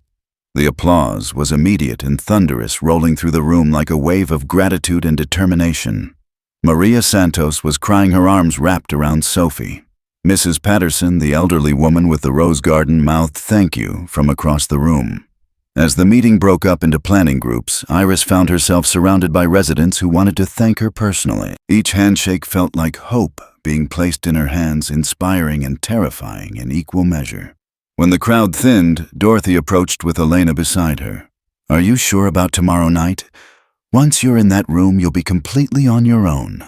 The applause was immediate and thunderous, rolling through the room like a wave of gratitude and determination. Maria Santos was crying, her arms wrapped around Sophie. Mrs. Patterson, the elderly woman with the rose garden, mouthed "thank you" from across the room. As the meeting broke up into planning groups, Iris found herself surrounded by residents who wanted to thank her personally. Each handshake felt like hope being placed in her hands, inspiring and terrifying in equal measure. When the crowd thinned, Dorothy approached with Elena beside her. "Are you sure about tomorrow night? Once you're in that room, you'll be completely on your own."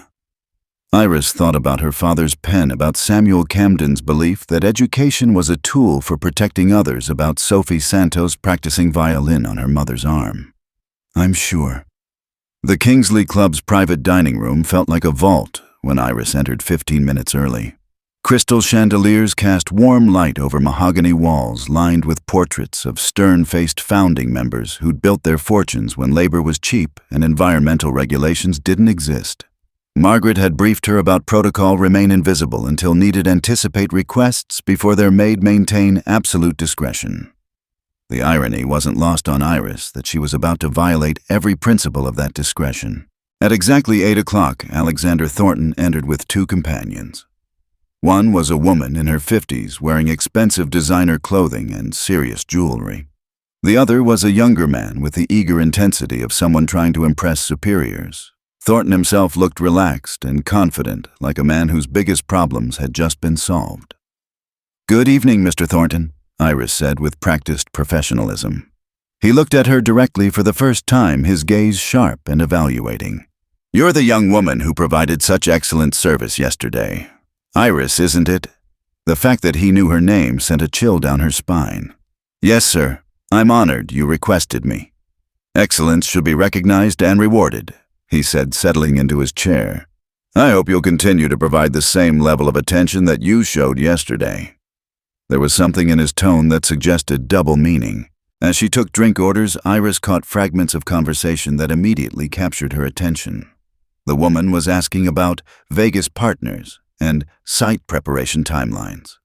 Iris thought about her father's pen about Samuel Camden's belief that education was a tool for protecting others, about Sophie Santos practicing violin on her mother's arm. I'm sure. The Kingsley Club's private dining room felt like a vault when Iris entered 15 minutes early. Crystal chandeliers cast warm light over mahogany walls lined with portraits of stern-faced founding members who'd built their fortunes when labor was cheap and environmental regulations didn't exist. Margaret had briefed her about protocol remain invisible until needed, anticipate requests before their maid maintain absolute discretion. The irony wasn't lost on Iris that she was about to violate every principle of that discretion. At exactly 8 o'clock, Alexander Thornton entered with 2 companions. One was a woman in her 50s wearing expensive designer clothing and serious jewelry. The other was a younger man with the eager intensity of someone trying to impress superiors. Thornton himself looked relaxed and confident, like a man whose biggest problems had just been solved. "Good evening, Mr. Thornton," Iris said with practiced professionalism. He looked at her directly for the first time, his gaze sharp and evaluating. "You're the young woman who provided such excellent service yesterday. Iris, isn't it?" The fact that he knew her name sent a chill down her spine. "Yes, sir. I'm honored you requested me." "Excellence should be recognized and rewarded," he said, settling into his chair. "I hope you'll continue to provide the same level of attention that you showed yesterday." There was something in his tone that suggested double meaning. As she took drink orders, Iris caught fragments of conversation that immediately captured her attention. The woman was asking about Vegas partners and site preparation timelines.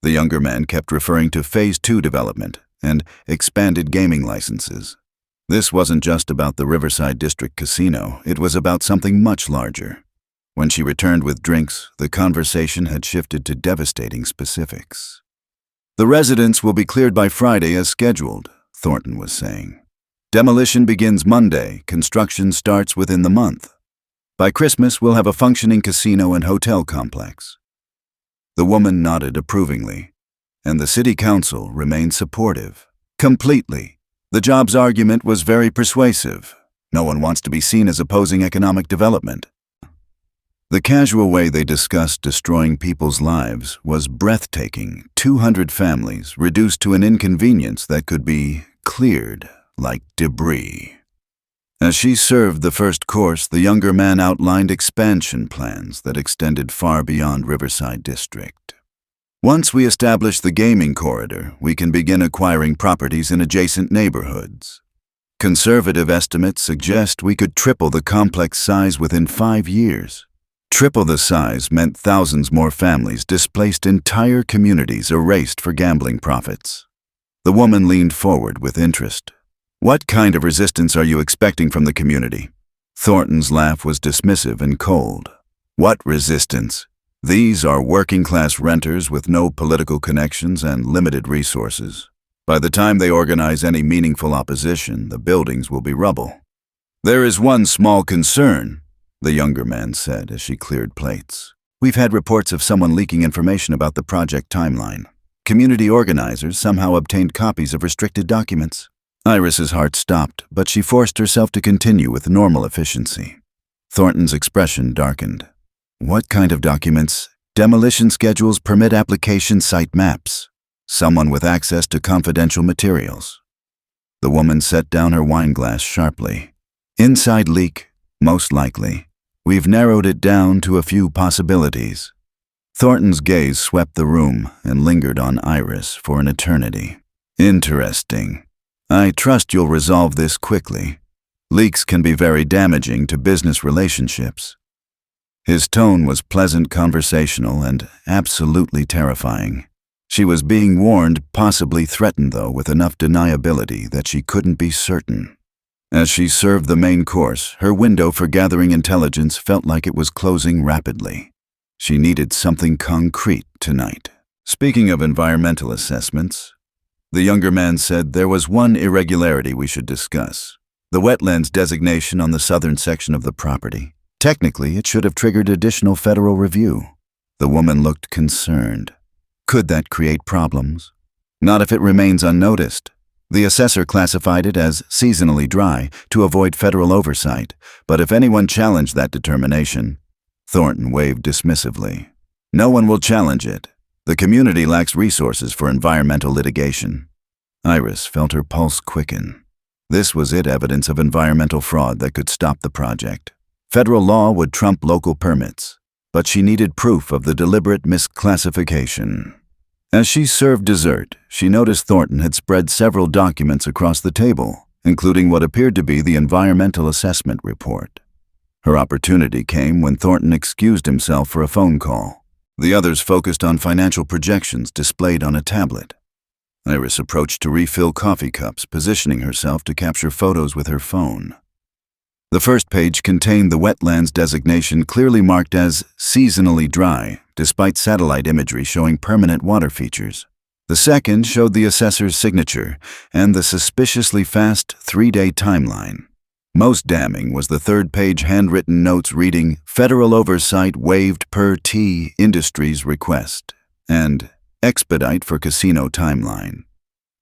The younger man kept referring to Phase 2 development and expanded gaming licenses. This wasn't just about the Riverside District Casino, it was about something much larger. When she returned with drinks, the conversation had shifted to devastating specifics. "The residence will be cleared by Friday as scheduled," Thornton was saying. "Demolition begins Monday, construction starts within the month. By Christmas, we'll have a functioning casino and hotel complex." The woman nodded approvingly, and the city council remained supportive. Completely. The jobs argument was very persuasive. No one wants to be seen as opposing economic development. The casual way they discussed destroying people's lives was breathtaking. 200 families reduced to an inconvenience that could be cleared like debris. As she served the first course, the younger man outlined expansion plans that extended far beyond Riverside District. "Once we establish the gaming corridor, we can begin acquiring properties in adjacent neighborhoods. Conservative estimates suggest we could triple the complex size within 5 years. Triple the size meant thousands more families displaced, entire communities erased for gambling profits." The woman leaned forward with interest. "What kind of resistance are you expecting from the community?" Thornton's laugh was dismissive and cold. "What resistance? These are working-class renters with no political connections and limited resources. By the time they organize any meaningful opposition, the buildings will be rubble." "There is one small concern," the younger man said as she cleared plates. "We've had reports of someone leaking information about the project timeline. Community organizers somehow obtained copies of restricted documents." Iris's heart stopped, but she forced herself to continue with normal efficiency. Thornton's expression darkened. "What kind of documents?" "Demolition schedules, permit application, site maps. Someone with access to confidential materials." The woman set down her wine glass sharply. "Inside leak, most likely. We've narrowed it down to a few possibilities." Thornton's gaze swept the room and lingered on Iris for an eternity. "Interesting. I trust you'll resolve this quickly. Leaks can be very damaging to business relationships." His tone was pleasant, conversational, and absolutely terrifying. She was being warned, possibly threatened though, with enough deniability that she couldn't be certain. As she served the main course, her window for gathering intelligence felt like it was closing rapidly. She needed something concrete tonight. "Speaking of environmental assessments," the younger man said, "there was one irregularity we should discuss. The wetlands designation on the southern section of the property. Technically, it should have triggered additional federal review." The woman looked concerned. "Could that create problems?" "Not if it remains unnoticed. The assessor classified it as seasonally dry to avoid federal oversight, but if anyone challenged that determination, Thornton waved dismissively. No one will challenge it. The community lacks resources for environmental litigation. Iris felt her pulse quicken. This was evidence of environmental fraud that could stop the project. Federal law would trump local permits, but she needed proof of the deliberate misclassification. As she served dessert, she noticed Thornton had spread several documents across the table, including what appeared to be the environmental assessment report. Her opportunity came when Thornton excused himself for a phone call. The others focused on financial projections displayed on a tablet. Iris approached to refill coffee cups, positioning herself to capture photos with her phone. The first page contained the wetlands designation clearly marked as seasonally dry, despite satellite imagery showing permanent water features. The second showed the assessor's signature and the suspiciously fast 3-day timeline. Most damning was the third-page handwritten notes reading, "Federal oversight waived per T Industries request," and "Expedite for casino timeline."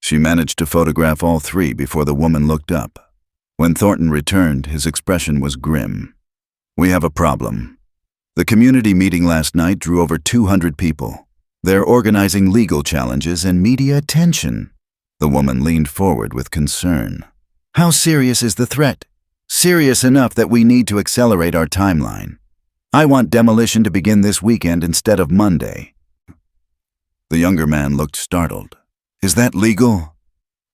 She managed to photograph all three before the woman looked up. When Thornton returned, his expression was grim. "We have a problem. The community meeting last night drew over 200 people. They're organizing legal challenges and media attention." The woman leaned forward with concern. "How serious is the threat?" "Serious enough that we need to accelerate our timeline. I want demolition to begin this weekend instead of Monday." The younger man looked startled. "Is that legal?"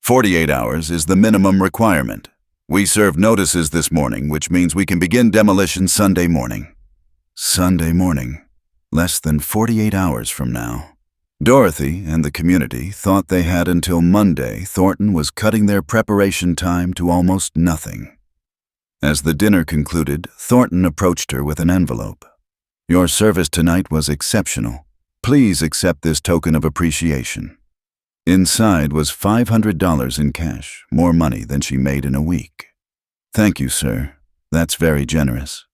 48 hours is the minimum requirement. We served notices this morning, which means we can begin demolition Sunday morning." Sunday morning. Less than 48 hours from now. Dorothy and the community thought they had until Monday. Thornton was cutting their preparation time to almost nothing. As the dinner concluded, Thornton approached her with an envelope. "Your service tonight was exceptional. Please accept this token of appreciation." Inside was $500 in cash, more money than she made in a week. "Thank you, sir. That's very generous."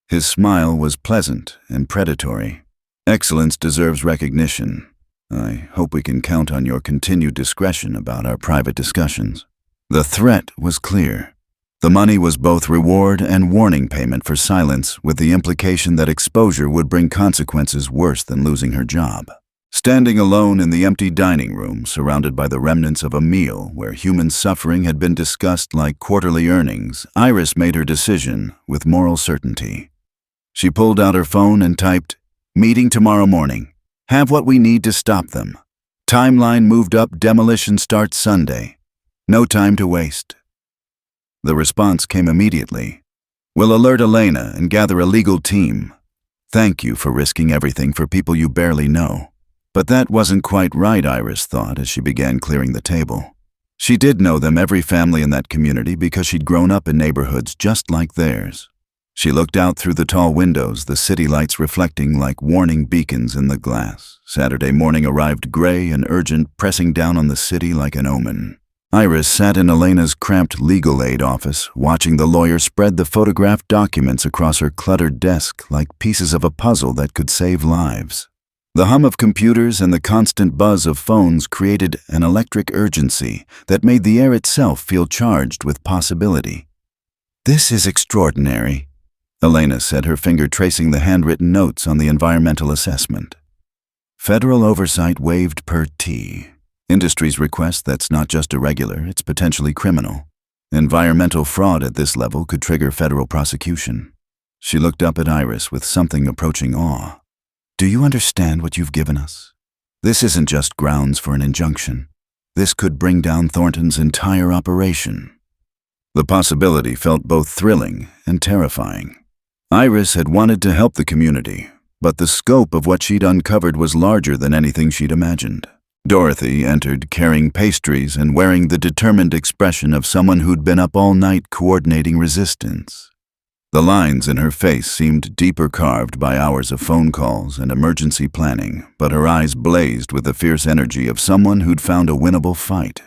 His smile was pleasant and predatory. "Excellence deserves recognition. I hope we can count on your continued discretion about our private discussions." The threat was clear. The money was both reward and warning payment for silence, with the implication that exposure would bring consequences worse than losing her job. Standing alone in the empty dining room, surrounded by the remnants of a meal where human suffering had been discussed like quarterly earnings, Iris made her decision with moral certainty. She pulled out her phone and typed, "Meeting tomorrow morning. Have what we need to stop them. Timeline moved up, demolition starts Sunday. No time to waste." The response came immediately. "We'll alert Elena and gather a legal team. Thank you for risking everything for people you barely know." But that wasn't quite right, Iris thought as she began clearing the table. She did know them, every family in that community, because she'd grown up in neighborhoods just like theirs. She looked out through the tall windows, the city lights reflecting like warning beacons in the glass. Saturday morning arrived gray and urgent, pressing down on the city like an omen. Iris sat in Elena's cramped legal aid office, watching the lawyer spread the photographed documents across her cluttered desk like pieces of a puzzle that could save lives. The hum of computers and the constant buzz of phones created an electric urgency that made the air itself feel charged with possibility. "This is extraordinary," Elena said, her finger tracing the handwritten notes on the environmental assessment. "Federal oversight waived per T. Industry's request that's not just irregular, it's potentially criminal. Environmental fraud at this level could trigger federal prosecution." She looked up at Iris with something approaching awe. "Do you understand what you've given us? This isn't just grounds for an injunction. This could bring down Thornton's entire operation." The possibility felt both thrilling and terrifying. Iris had wanted to help the community, but the scope of what she'd uncovered was larger than anything she'd imagined. Dorothy entered carrying pastries and wearing the determined expression of someone who'd been up all night coordinating resistance. The lines in her face seemed deeper carved by hours of phone calls and emergency planning, but her eyes blazed with the fierce energy of someone who'd found a winnable fight.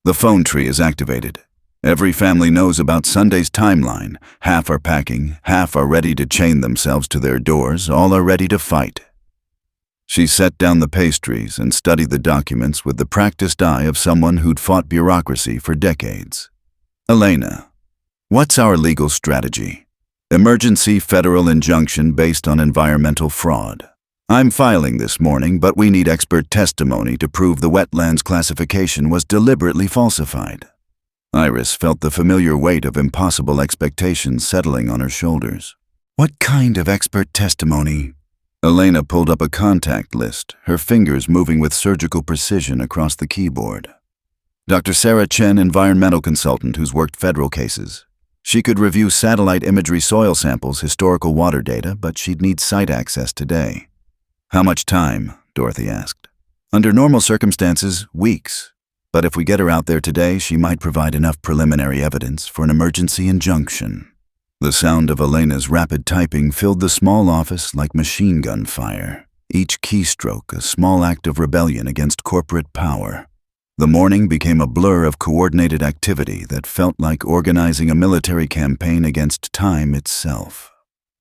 "The phone tree is activated. Every family knows about Sunday's timeline. Half are packing, half are ready to chain themselves to their doors, all are ready to fight." She set down the pastries and studied the documents with the practiced eye of someone who'd fought bureaucracy for decades. "Elena, what's our legal strategy?" Emergency federal injunction based on environmental fraud. I'm filing this morning, but we need expert testimony to prove the wetlands classification was deliberately falsified. Iris felt the familiar weight of impossible expectations settling on her shoulders. What kind of expert testimony? Elena pulled up a contact list, her fingers moving with surgical precision across the keyboard. Dr. Sarah Chen, environmental consultant who's worked federal cases. She could review satellite imagery soil samples, historical water data, but she'd need site access today. How much time? Dorothy asked. Under normal circumstances, weeks. But if we get her out there today, she might provide enough preliminary evidence for an emergency injunction. The sound of Elena's rapid typing filled the small office like machine gun fire, each keystroke a small act of rebellion against corporate power. The morning became a blur of coordinated activity that felt like organizing a military campaign against time itself.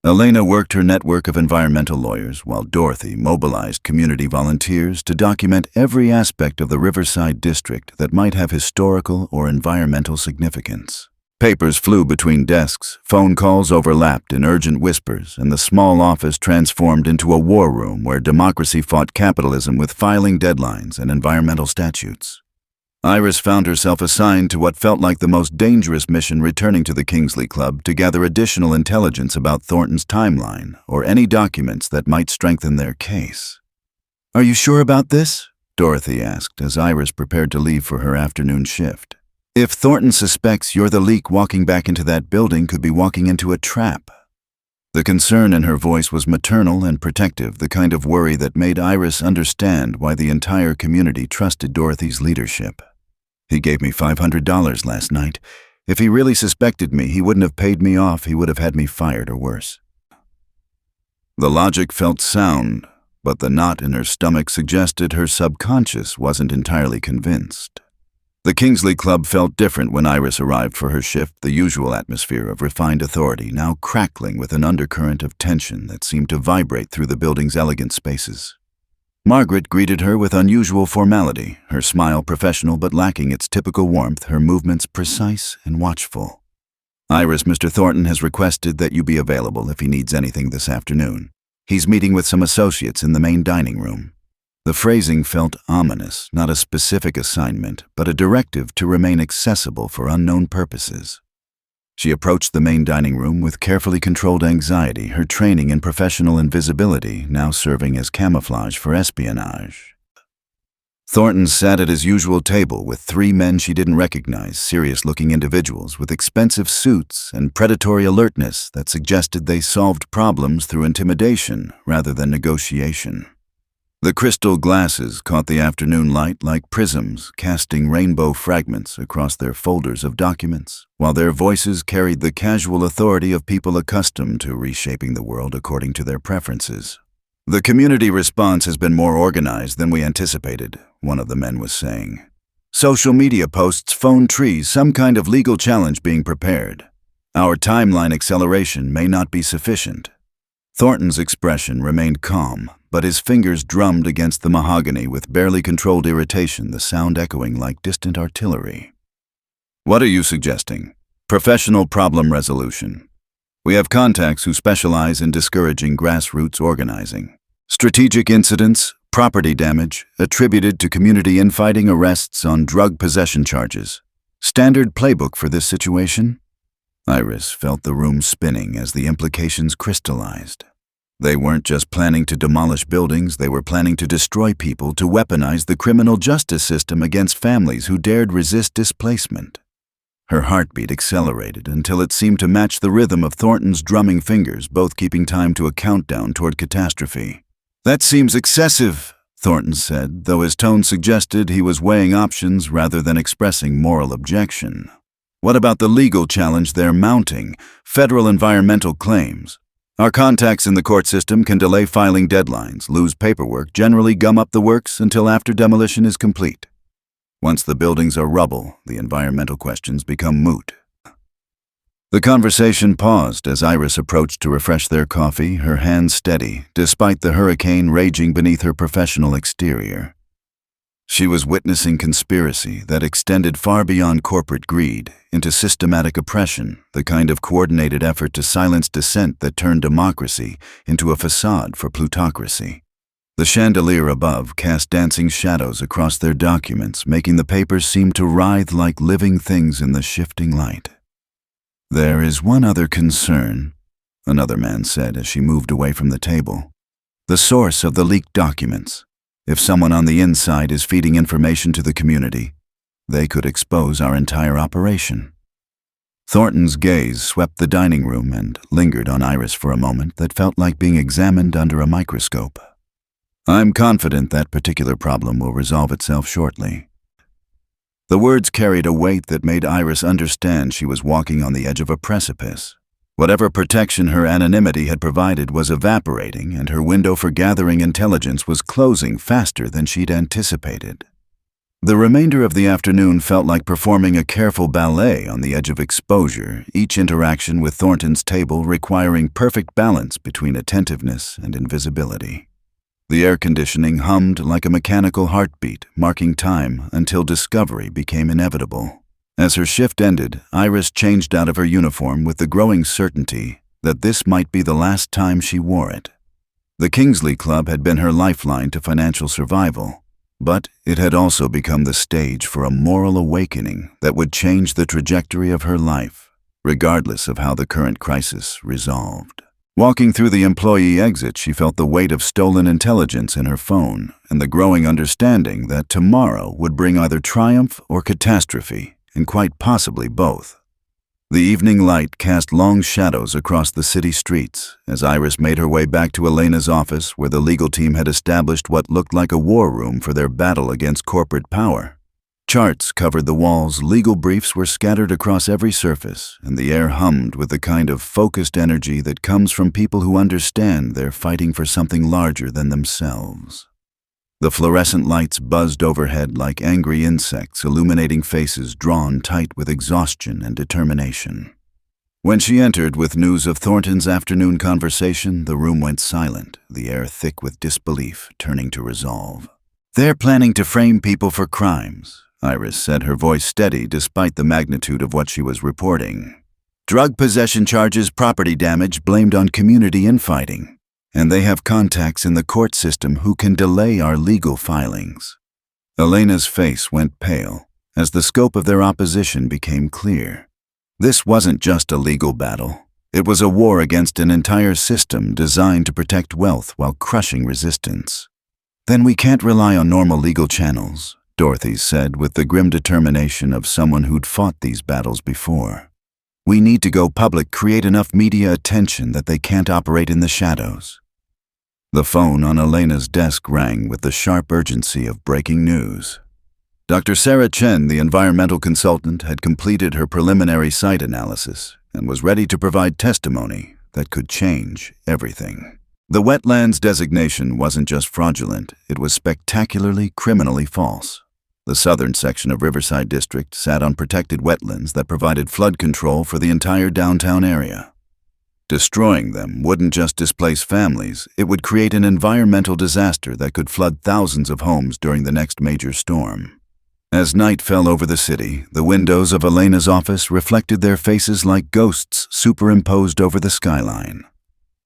Elena worked her network of environmental lawyers while Dorothy mobilized community volunteers to document every aspect of the Riverside district that might have historical or environmental significance. Papers flew between desks, phone calls overlapped in urgent whispers, and the small office transformed into a war room where democracy fought capitalism with filing deadlines and environmental statutes. Iris found herself assigned to what felt like the most dangerous mission, returning to the Kingsley Club to gather additional intelligence about Thornton's timeline or any documents that might strengthen their case. "Are you sure about this?" Dorothy asked as Iris prepared to leave for her afternoon shift. "If Thornton suspects you're the leak, walking back into that building could be walking into a trap." The concern in her voice was maternal and protective, the kind of worry that made Iris understand why the entire community trusted Dorothy's leadership. "He gave me $500 last night. If he really suspected me, he wouldn't have paid me off. He would have had me fired or worse." The logic felt sound, but the knot in her stomach suggested her subconscious wasn't entirely convinced. The Kingsley Club felt different when Iris arrived for her shift, the usual atmosphere of refined authority now crackling with an undercurrent of tension that seemed to vibrate through the building's elegant spaces. Margaret greeted her with unusual formality, her smile professional but lacking its typical warmth, her movements precise and watchful. "Iris, Mr. Thornton has requested that you be available if he needs anything this afternoon. He's meeting with some associates in the main dining room." The phrasing felt ominous, not a specific assignment, but a directive to remain accessible for unknown purposes. She approached the main dining room with carefully controlled anxiety, her training in professional invisibility now serving as camouflage for espionage. Thornton sat at his usual table with three men she didn't recognize, serious-looking individuals with expensive suits and predatory alertness that suggested they solved problems through intimidation rather than negotiation. The crystal glasses caught the afternoon light like prisms, casting rainbow fragments across their folders of documents, while their voices carried the casual authority of people accustomed to reshaping the world according to their preferences. "The community response has been more organized than we anticipated," one of the men was saying. "Social media posts, phone trees, some kind of legal challenge being prepared. Our timeline acceleration may not be sufficient." Thornton's expression remained calm, but his fingers drummed against the mahogany with barely controlled irritation, the sound echoing like distant artillery. "What are you suggesting?" "Professional problem resolution. We have contacts who specialize in discouraging grassroots organizing. Strategic incidents, property damage, attributed to community infighting, arrests on drug possession charges. Standard playbook for this situation?" Iris felt the room spinning as the implications crystallized. They weren't just planning to demolish buildings, they were planning to destroy people, to weaponize the criminal justice system against families who dared resist displacement. Her heartbeat accelerated until it seemed to match the rhythm of Thornton's drumming fingers, both keeping time to a countdown toward catastrophe. "That seems excessive," Thornton said, though his tone suggested he was weighing options rather than expressing moral objection. "What about the legal challenge they're mounting? Federal environmental claims. Our contacts in the court system can delay filing deadlines, lose paperwork, generally gum up the works until after demolition is complete. Once the buildings are rubble, the environmental questions become moot." The conversation paused as Iris approached to refresh their coffee, her hands steady, despite the hurricane raging beneath her professional exterior. She was witnessing conspiracy that extended far beyond corporate greed into systematic oppression, the kind of coordinated effort to silence dissent that turned democracy into a facade for plutocracy. The chandelier above cast dancing shadows across their documents, making the papers seem to writhe like living things in the shifting light. "There is one other concern," another man said as she moved away from the table. "The source of the leaked documents. If someone on the inside is feeding information to the community, they could expose our entire operation." Thornton's gaze swept the dining room and lingered on Iris for a moment that felt like being examined under a microscope. "I'm confident that particular problem will resolve itself shortly." The words carried a weight that made Iris understand she was walking on the edge of a precipice. Whatever protection her anonymity had provided was evaporating, and her window for gathering intelligence was closing faster than she'd anticipated. The remainder of the afternoon felt like performing a careful ballet on the edge of exposure, each interaction with Thornton's table requiring perfect balance between attentiveness and invisibility. The air conditioning hummed like a mechanical heartbeat, marking time until discovery became inevitable. As her shift ended, Iris changed out of her uniform with the growing certainty that this might be the last time she wore it. The Kingsley Club had been her lifeline to financial survival, but it had also become the stage for a moral awakening that would change the trajectory of her life, regardless of how the current crisis resolved. Walking through the employee exit, she felt the weight of stolen intelligence in her phone and the growing understanding that tomorrow would bring either triumph or catastrophe, and quite possibly both. The evening light cast long shadows across the city streets as Iris made her way back to Elena's office, where the legal team had established what looked like a war room for their battle against corporate power. Charts covered the walls, legal briefs were scattered across every surface, and the air hummed with the kind of focused energy that comes from people who understand they're fighting for something larger than themselves. The fluorescent lights buzzed overhead like angry insects, illuminating faces drawn tight with exhaustion and determination. When she entered with news of Thornton's afternoon conversation, the room went silent, the air thick with disbelief, turning to resolve. "They're planning to frame people for crimes," Iris said, her voice steady despite the magnitude of what she was reporting. "Drug possession charges, property damage blamed on community infighting. And they have contacts in the court system who can delay our legal filings." Elena's face went pale as the scope of their opposition became clear. This wasn't just a legal battle. It was a war against an entire system designed to protect wealth while crushing resistance. "Then we can't rely on normal legal channels," Dorothy said with the grim determination of someone who'd fought these battles before. "We need to go public, create enough media attention that they can't operate in the shadows." The phone on Elena's desk rang with the sharp urgency of breaking news. Dr. Sarah Chen, the environmental consultant, had completed her preliminary site analysis and was ready to provide testimony that could change everything. The wetlands designation wasn't just fraudulent, it was spectacularly criminally false. The southern section of Riverside District sat on protected wetlands that provided flood control for the entire downtown area. Destroying them wouldn't just displace families, it would create an environmental disaster that could flood thousands of homes during the next major storm. As night fell over the city, the windows of Elena's office reflected their faces like ghosts superimposed over the skyline.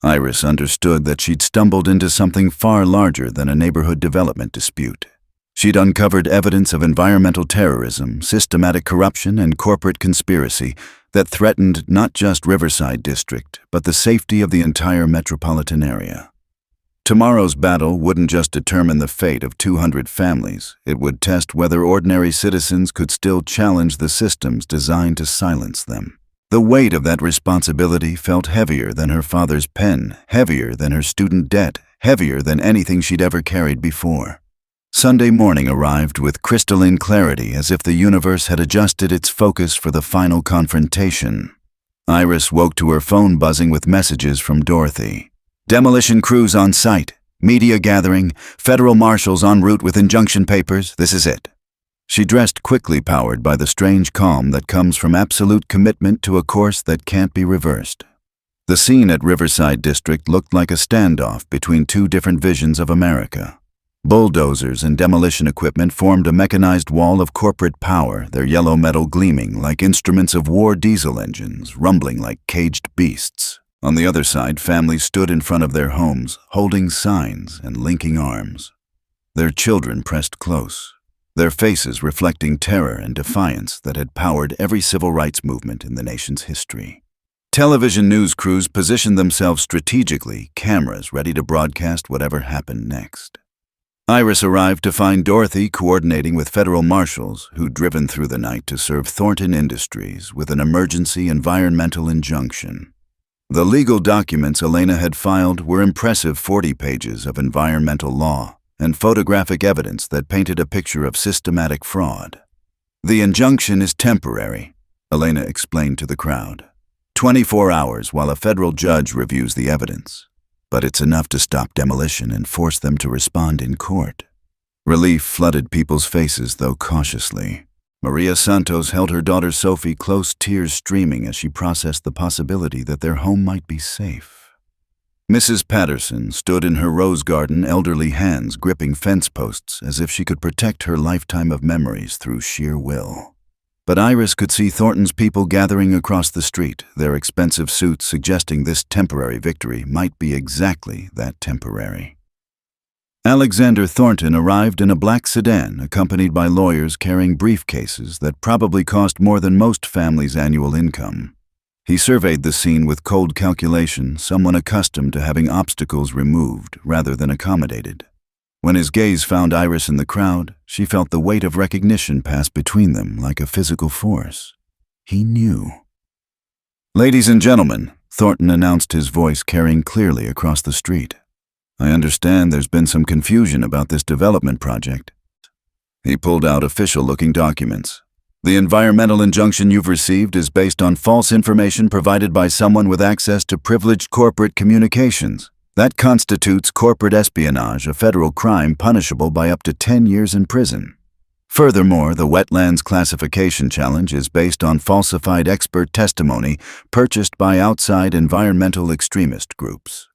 Iris understood that she'd stumbled into something far larger than a neighborhood development dispute. She'd uncovered evidence of environmental terrorism, systematic corruption, and corporate conspiracy that threatened not just Riverside District, but the safety of the entire metropolitan area. Tomorrow's battle wouldn't just determine the fate of 200 families, it would test whether ordinary citizens could still challenge the systems designed to silence them. The weight of that responsibility felt heavier than her father's pen, heavier than her student debt, heavier than anything she'd ever carried before. Sunday morning arrived with crystalline clarity, as if the universe had adjusted its focus for the final confrontation. Iris woke to her phone buzzing with messages from Dorothy. "Demolition crews on site. Media gathering. Federal marshals en route with injunction papers. This is it." She dressed quickly, powered by the strange calm that comes from absolute commitment to a course that can't be reversed. The scene at Riverside District looked like a standoff between two different visions of America. Bulldozers and demolition equipment formed a mechanized wall of corporate power, their yellow metal gleaming like instruments of war diesel engines, rumbling like caged beasts. On the other side, families stood in front of their homes, holding signs and linking arms. Their children pressed close, their faces reflecting terror and defiance that had powered every civil rights movement in the nation's history. Television news crews positioned themselves strategically, cameras ready to broadcast whatever happened next. Iris arrived to find Dorothy coordinating with federal marshals who'd driven through the night to serve Thornton Industries with an emergency environmental injunction. The legal documents Elena had filed were impressive 40 pages of environmental law and photographic evidence that painted a picture of systematic fraud. "The injunction is temporary," Elena explained to the crowd. 24 hours while a federal judge reviews the evidence. But it's enough to stop demolition and force them to respond in court. Relief flooded people's faces, though cautiously. Maria Santos held her daughter Sophie close, tears streaming as she processed the possibility that their home might be safe. Mrs. Patterson stood in her rose garden, elderly hands gripping fence posts as if she could protect her lifetime of memories through sheer will. But Iris could see Thornton's people gathering across the street, their expensive suits suggesting this temporary victory might be exactly that temporary. Alexander Thornton arrived in a black sedan, accompanied by lawyers carrying briefcases that probably cost more than most families' annual income. He surveyed the scene with cold calculation, someone accustomed to having obstacles removed rather than accommodated. When his gaze found Iris in the crowd, she felt the weight of recognition pass between them like a physical force. He knew. "Ladies and gentlemen," Thornton announced, his voice carrying clearly across the street. "I understand there's been some confusion about this development project." He pulled out official-looking documents. "The environmental injunction you've received is based on false information provided by someone with access to privileged corporate communications. That constitutes corporate espionage, a federal crime punishable by up to 10 years in prison. Furthermore, the Wetlands Classification Challenge is based on falsified expert testimony purchased by outside environmental extremist groups."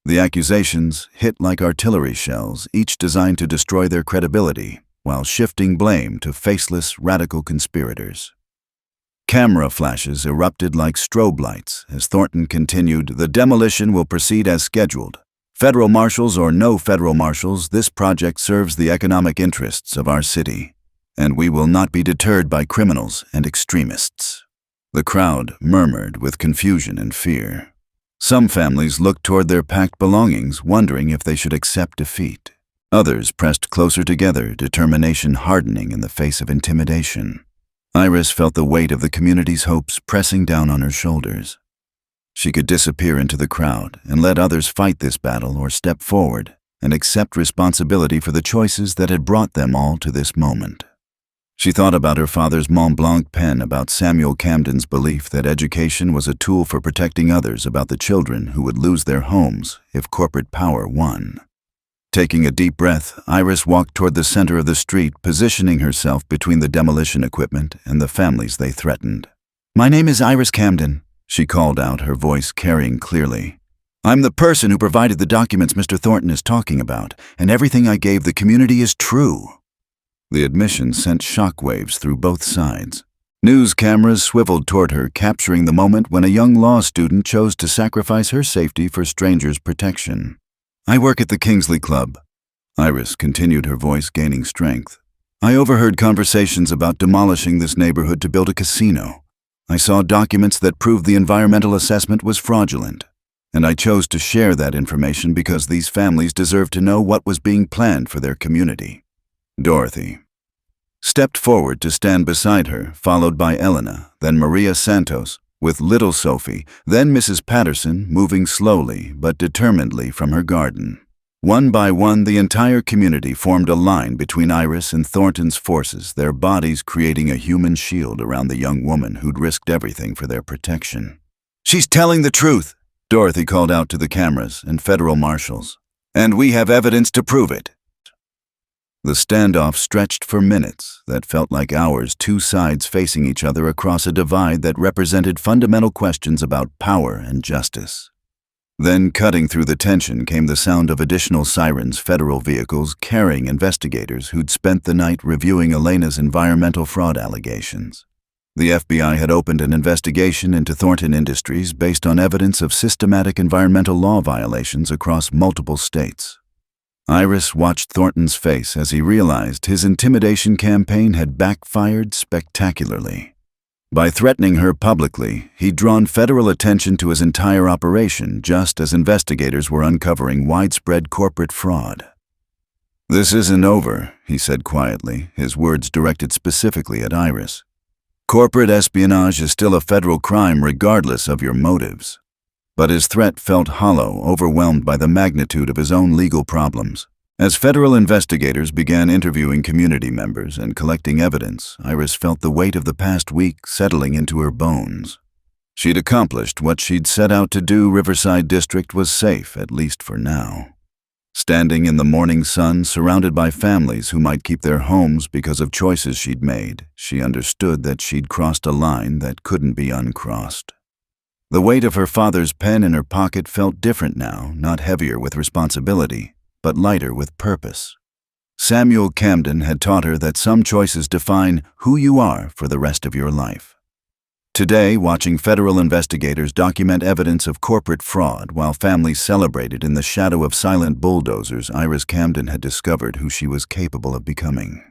The accusations hit like artillery shells, each designed to destroy their credibility, while shifting blame to faceless radical conspirators. Camera flashes erupted like strobe lights as Thornton continued, "The demolition will proceed as scheduled. Federal marshals or no federal marshals, this project serves the economic interests of our city, and we will not be deterred by criminals and extremists." The crowd murmured with confusion and fear. Some families looked toward their packed belongings, wondering if they should accept defeat. Others pressed closer together, determination hardening in the face of intimidation. Iris felt the weight of the community's hopes pressing down on her shoulders. She could disappear into the crowd and let others fight this battle, or step forward and accept responsibility for the choices that had brought them all to this moment. She thought about her father's Mont Blanc pen, about Samuel Camden's belief that education was a tool for protecting others, about the children who would lose their homes if corporate power won. Taking a deep breath, Iris walked toward the center of the street, positioning herself between the demolition equipment and the families they threatened. "My name is Iris Camden," she called out, her voice carrying clearly. "I'm the person who provided the documents Mr. Thornton is talking about, and everything I gave the community is true." The admission sent shockwaves through both sides. News cameras swiveled toward her, capturing the moment when a young law student chose to sacrifice her safety for strangers' protection. "I work at the Kingsley Club," Iris continued, her voice gaining strength. "I overheard conversations about demolishing this neighborhood to build a casino. I saw documents that proved the environmental assessment was fraudulent, and I chose to share that information because these families deserve to know what was being planned for their community." Dorothy stepped forward to stand beside her, followed by Elena, then Maria Santos, with little Sophie, then Mrs. Patterson, moving slowly but determinedly from her garden. One by one, the entire community formed a line between Iris and Thornton's forces, their bodies creating a human shield around the young woman who'd risked everything for their protection. "She's telling the truth," Dorothy called out to the cameras and federal marshals. "And we have evidence to prove it." The standoff stretched for minutes that felt like hours, two sides facing each other across a divide that represented fundamental questions about power and justice. Then, cutting through the tension, came the sound of additional sirens, federal vehicles carrying investigators who'd spent the night reviewing Elena's environmental fraud allegations. The FBI had opened an investigation into Thornton Industries based on evidence of systematic environmental law violations across multiple states. Iris watched Thornton's face as he realized his intimidation campaign had backfired spectacularly. By threatening her publicly, he'd drawn federal attention to his entire operation just as investigators were uncovering widespread corporate fraud. "This isn't over," he said quietly, his words directed specifically at Iris. "Corporate espionage is still a federal crime regardless of your motives." But his threat felt hollow, overwhelmed by the magnitude of his own legal problems. As federal investigators began interviewing community members and collecting evidence, Iris felt the weight of the past week settling into her bones. She'd accomplished what she'd set out to do. Riverside District was safe, at least for now. Standing in the morning sun, surrounded by families who might keep their homes because of choices she'd made, she understood that she'd crossed a line that couldn't be uncrossed. The weight of her father's pen in her pocket felt different now, not heavier with responsibility, but lighter with purpose. Samuel Camden had taught her that some choices define who you are for the rest of your life. Today, watching federal investigators document evidence of corporate fraud while families celebrated in the shadow of silent bulldozers, Iris Camden had discovered who she was capable of becoming.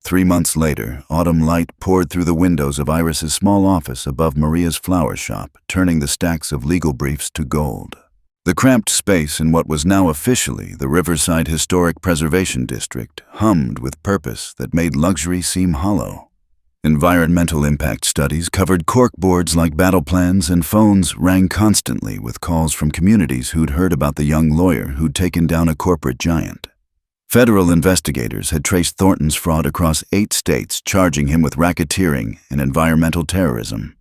3 months later, autumn light poured through the windows of Iris's small office above Maria's flower shop, turning the stacks of legal briefs to gold. The cramped space in what was now officially the Riverside Historic Preservation District hummed with purpose that made luxury seem hollow. Environmental impact studies covered corkboards like battle plans, and phones rang constantly with calls from communities who'd heard about the young lawyer who'd taken down a corporate giant. Federal investigators had traced Thornton's fraud across 8 states, charging him with racketeering and environmental terrorism.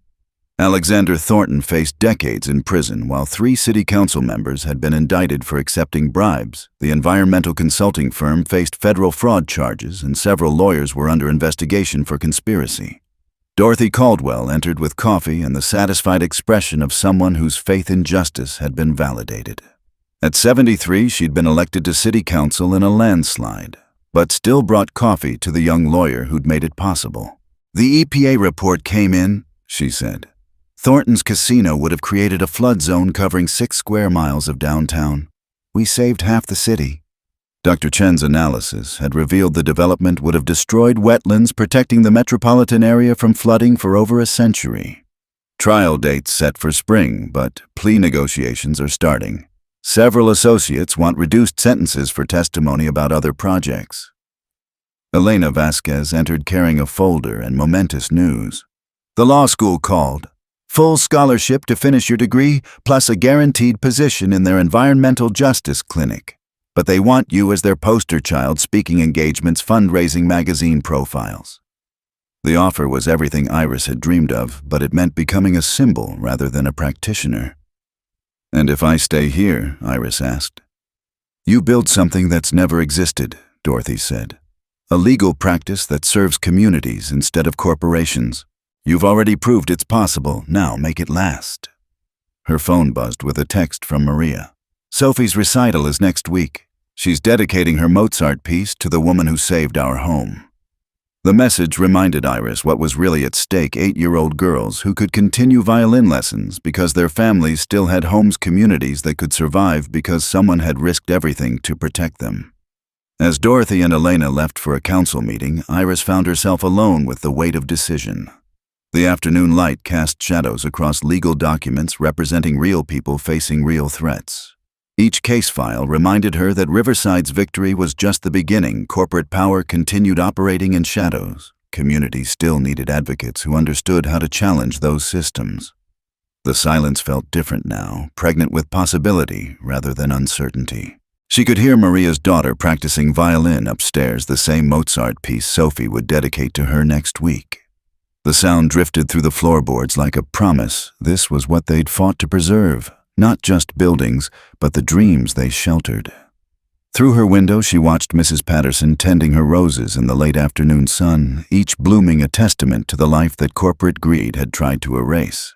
Alexander Thornton faced decades in prison, while 3 city council members had been indicted for accepting bribes. The environmental consulting firm faced federal fraud charges, and several lawyers were under investigation for conspiracy. Dorothy Caldwell entered with coffee and the satisfied expression of someone whose faith in justice had been validated. At 73, she'd been elected to city council in a landslide, but still brought coffee to the young lawyer who'd made it possible. "The EPA report came in," she said. "Thornton's casino would have created a flood zone covering 6 square miles of downtown. We saved half the city." Dr. Chen's analysis had revealed the development would have destroyed wetlands, protecting the metropolitan area from flooding for over a century. Trial dates set for spring, but plea negotiations are starting. Several associates want reduced sentences for testimony about other projects. Elena Vasquez entered carrying a folder and momentous news. "The law school called. Full scholarship to finish your degree, plus a guaranteed position in their environmental justice clinic. But they want you as their poster child, speaking engagements, fundraising, magazine profiles." The offer was everything Iris had dreamed of, but it meant becoming a symbol rather than a practitioner. "And if I stay here?" Iris asked. "You build something that's never existed," Dorothy said. "A legal practice that serves communities instead of corporations. You've already proved it's possible, now make it last." Her phone buzzed with a text from Maria. "Sophie's recital is next week. She's dedicating her Mozart piece to the woman who saved our home." The message reminded Iris what was really at stake: 8-year-old girls who could continue violin lessons because their families still had homes, communities that could survive because someone had risked everything to protect them. As Dorothy and Elena left for a council meeting, Iris found herself alone with the weight of decision. The afternoon light cast shadows across legal documents representing real people facing real threats. Each case file reminded her that Riverside's victory was just the beginning. Corporate power continued operating in shadows. Communities still needed advocates who understood how to challenge those systems. The silence felt different now, pregnant with possibility rather than uncertainty. She could hear Maria's daughter practicing violin upstairs, the same Mozart piece Sophie would dedicate to her next week. The sound drifted through the floorboards like a promise. This was what they'd fought to preserve, not just buildings, but the dreams they sheltered. Through her window, she watched Mrs. Patterson tending her roses in the late afternoon sun, each blooming a testament to the life that corporate greed had tried to erase.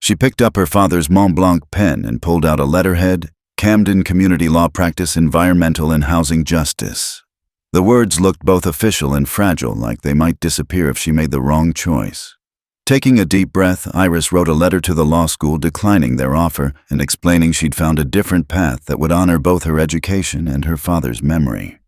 She picked up her father's Mont Blanc pen and pulled out a letterhead, Camden Community Law Practice Environmental and Housing Justice. The words looked both official and fragile, like they might disappear if she made the wrong choice. Taking a deep breath, Iris wrote a letter to the law school declining their offer and explaining she'd found a different path that would honor both her education and her father's memory.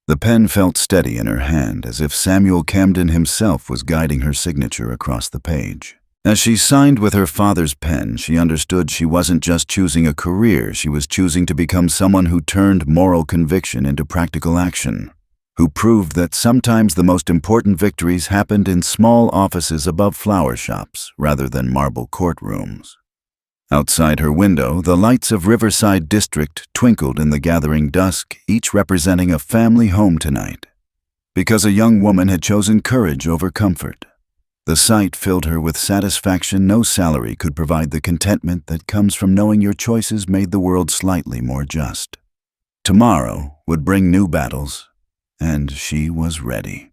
The pen felt steady in her hand, as if Samuel Camden himself was guiding her signature across the page. As she signed with her father's pen, she understood she wasn't just choosing a career, she was choosing to become someone who turned moral conviction into practical action, who proved that sometimes the most important victories happened in small offices above flower shops rather than marble courtrooms. Outside her window, the lights of Riverside District twinkled in the gathering dusk, each representing a family home tonight. Because a young woman had chosen courage over comfort. The sight filled her with satisfaction no salary could provide, the contentment that comes from knowing your choices made the world slightly more just. Tomorrow would bring new battles, and she was ready.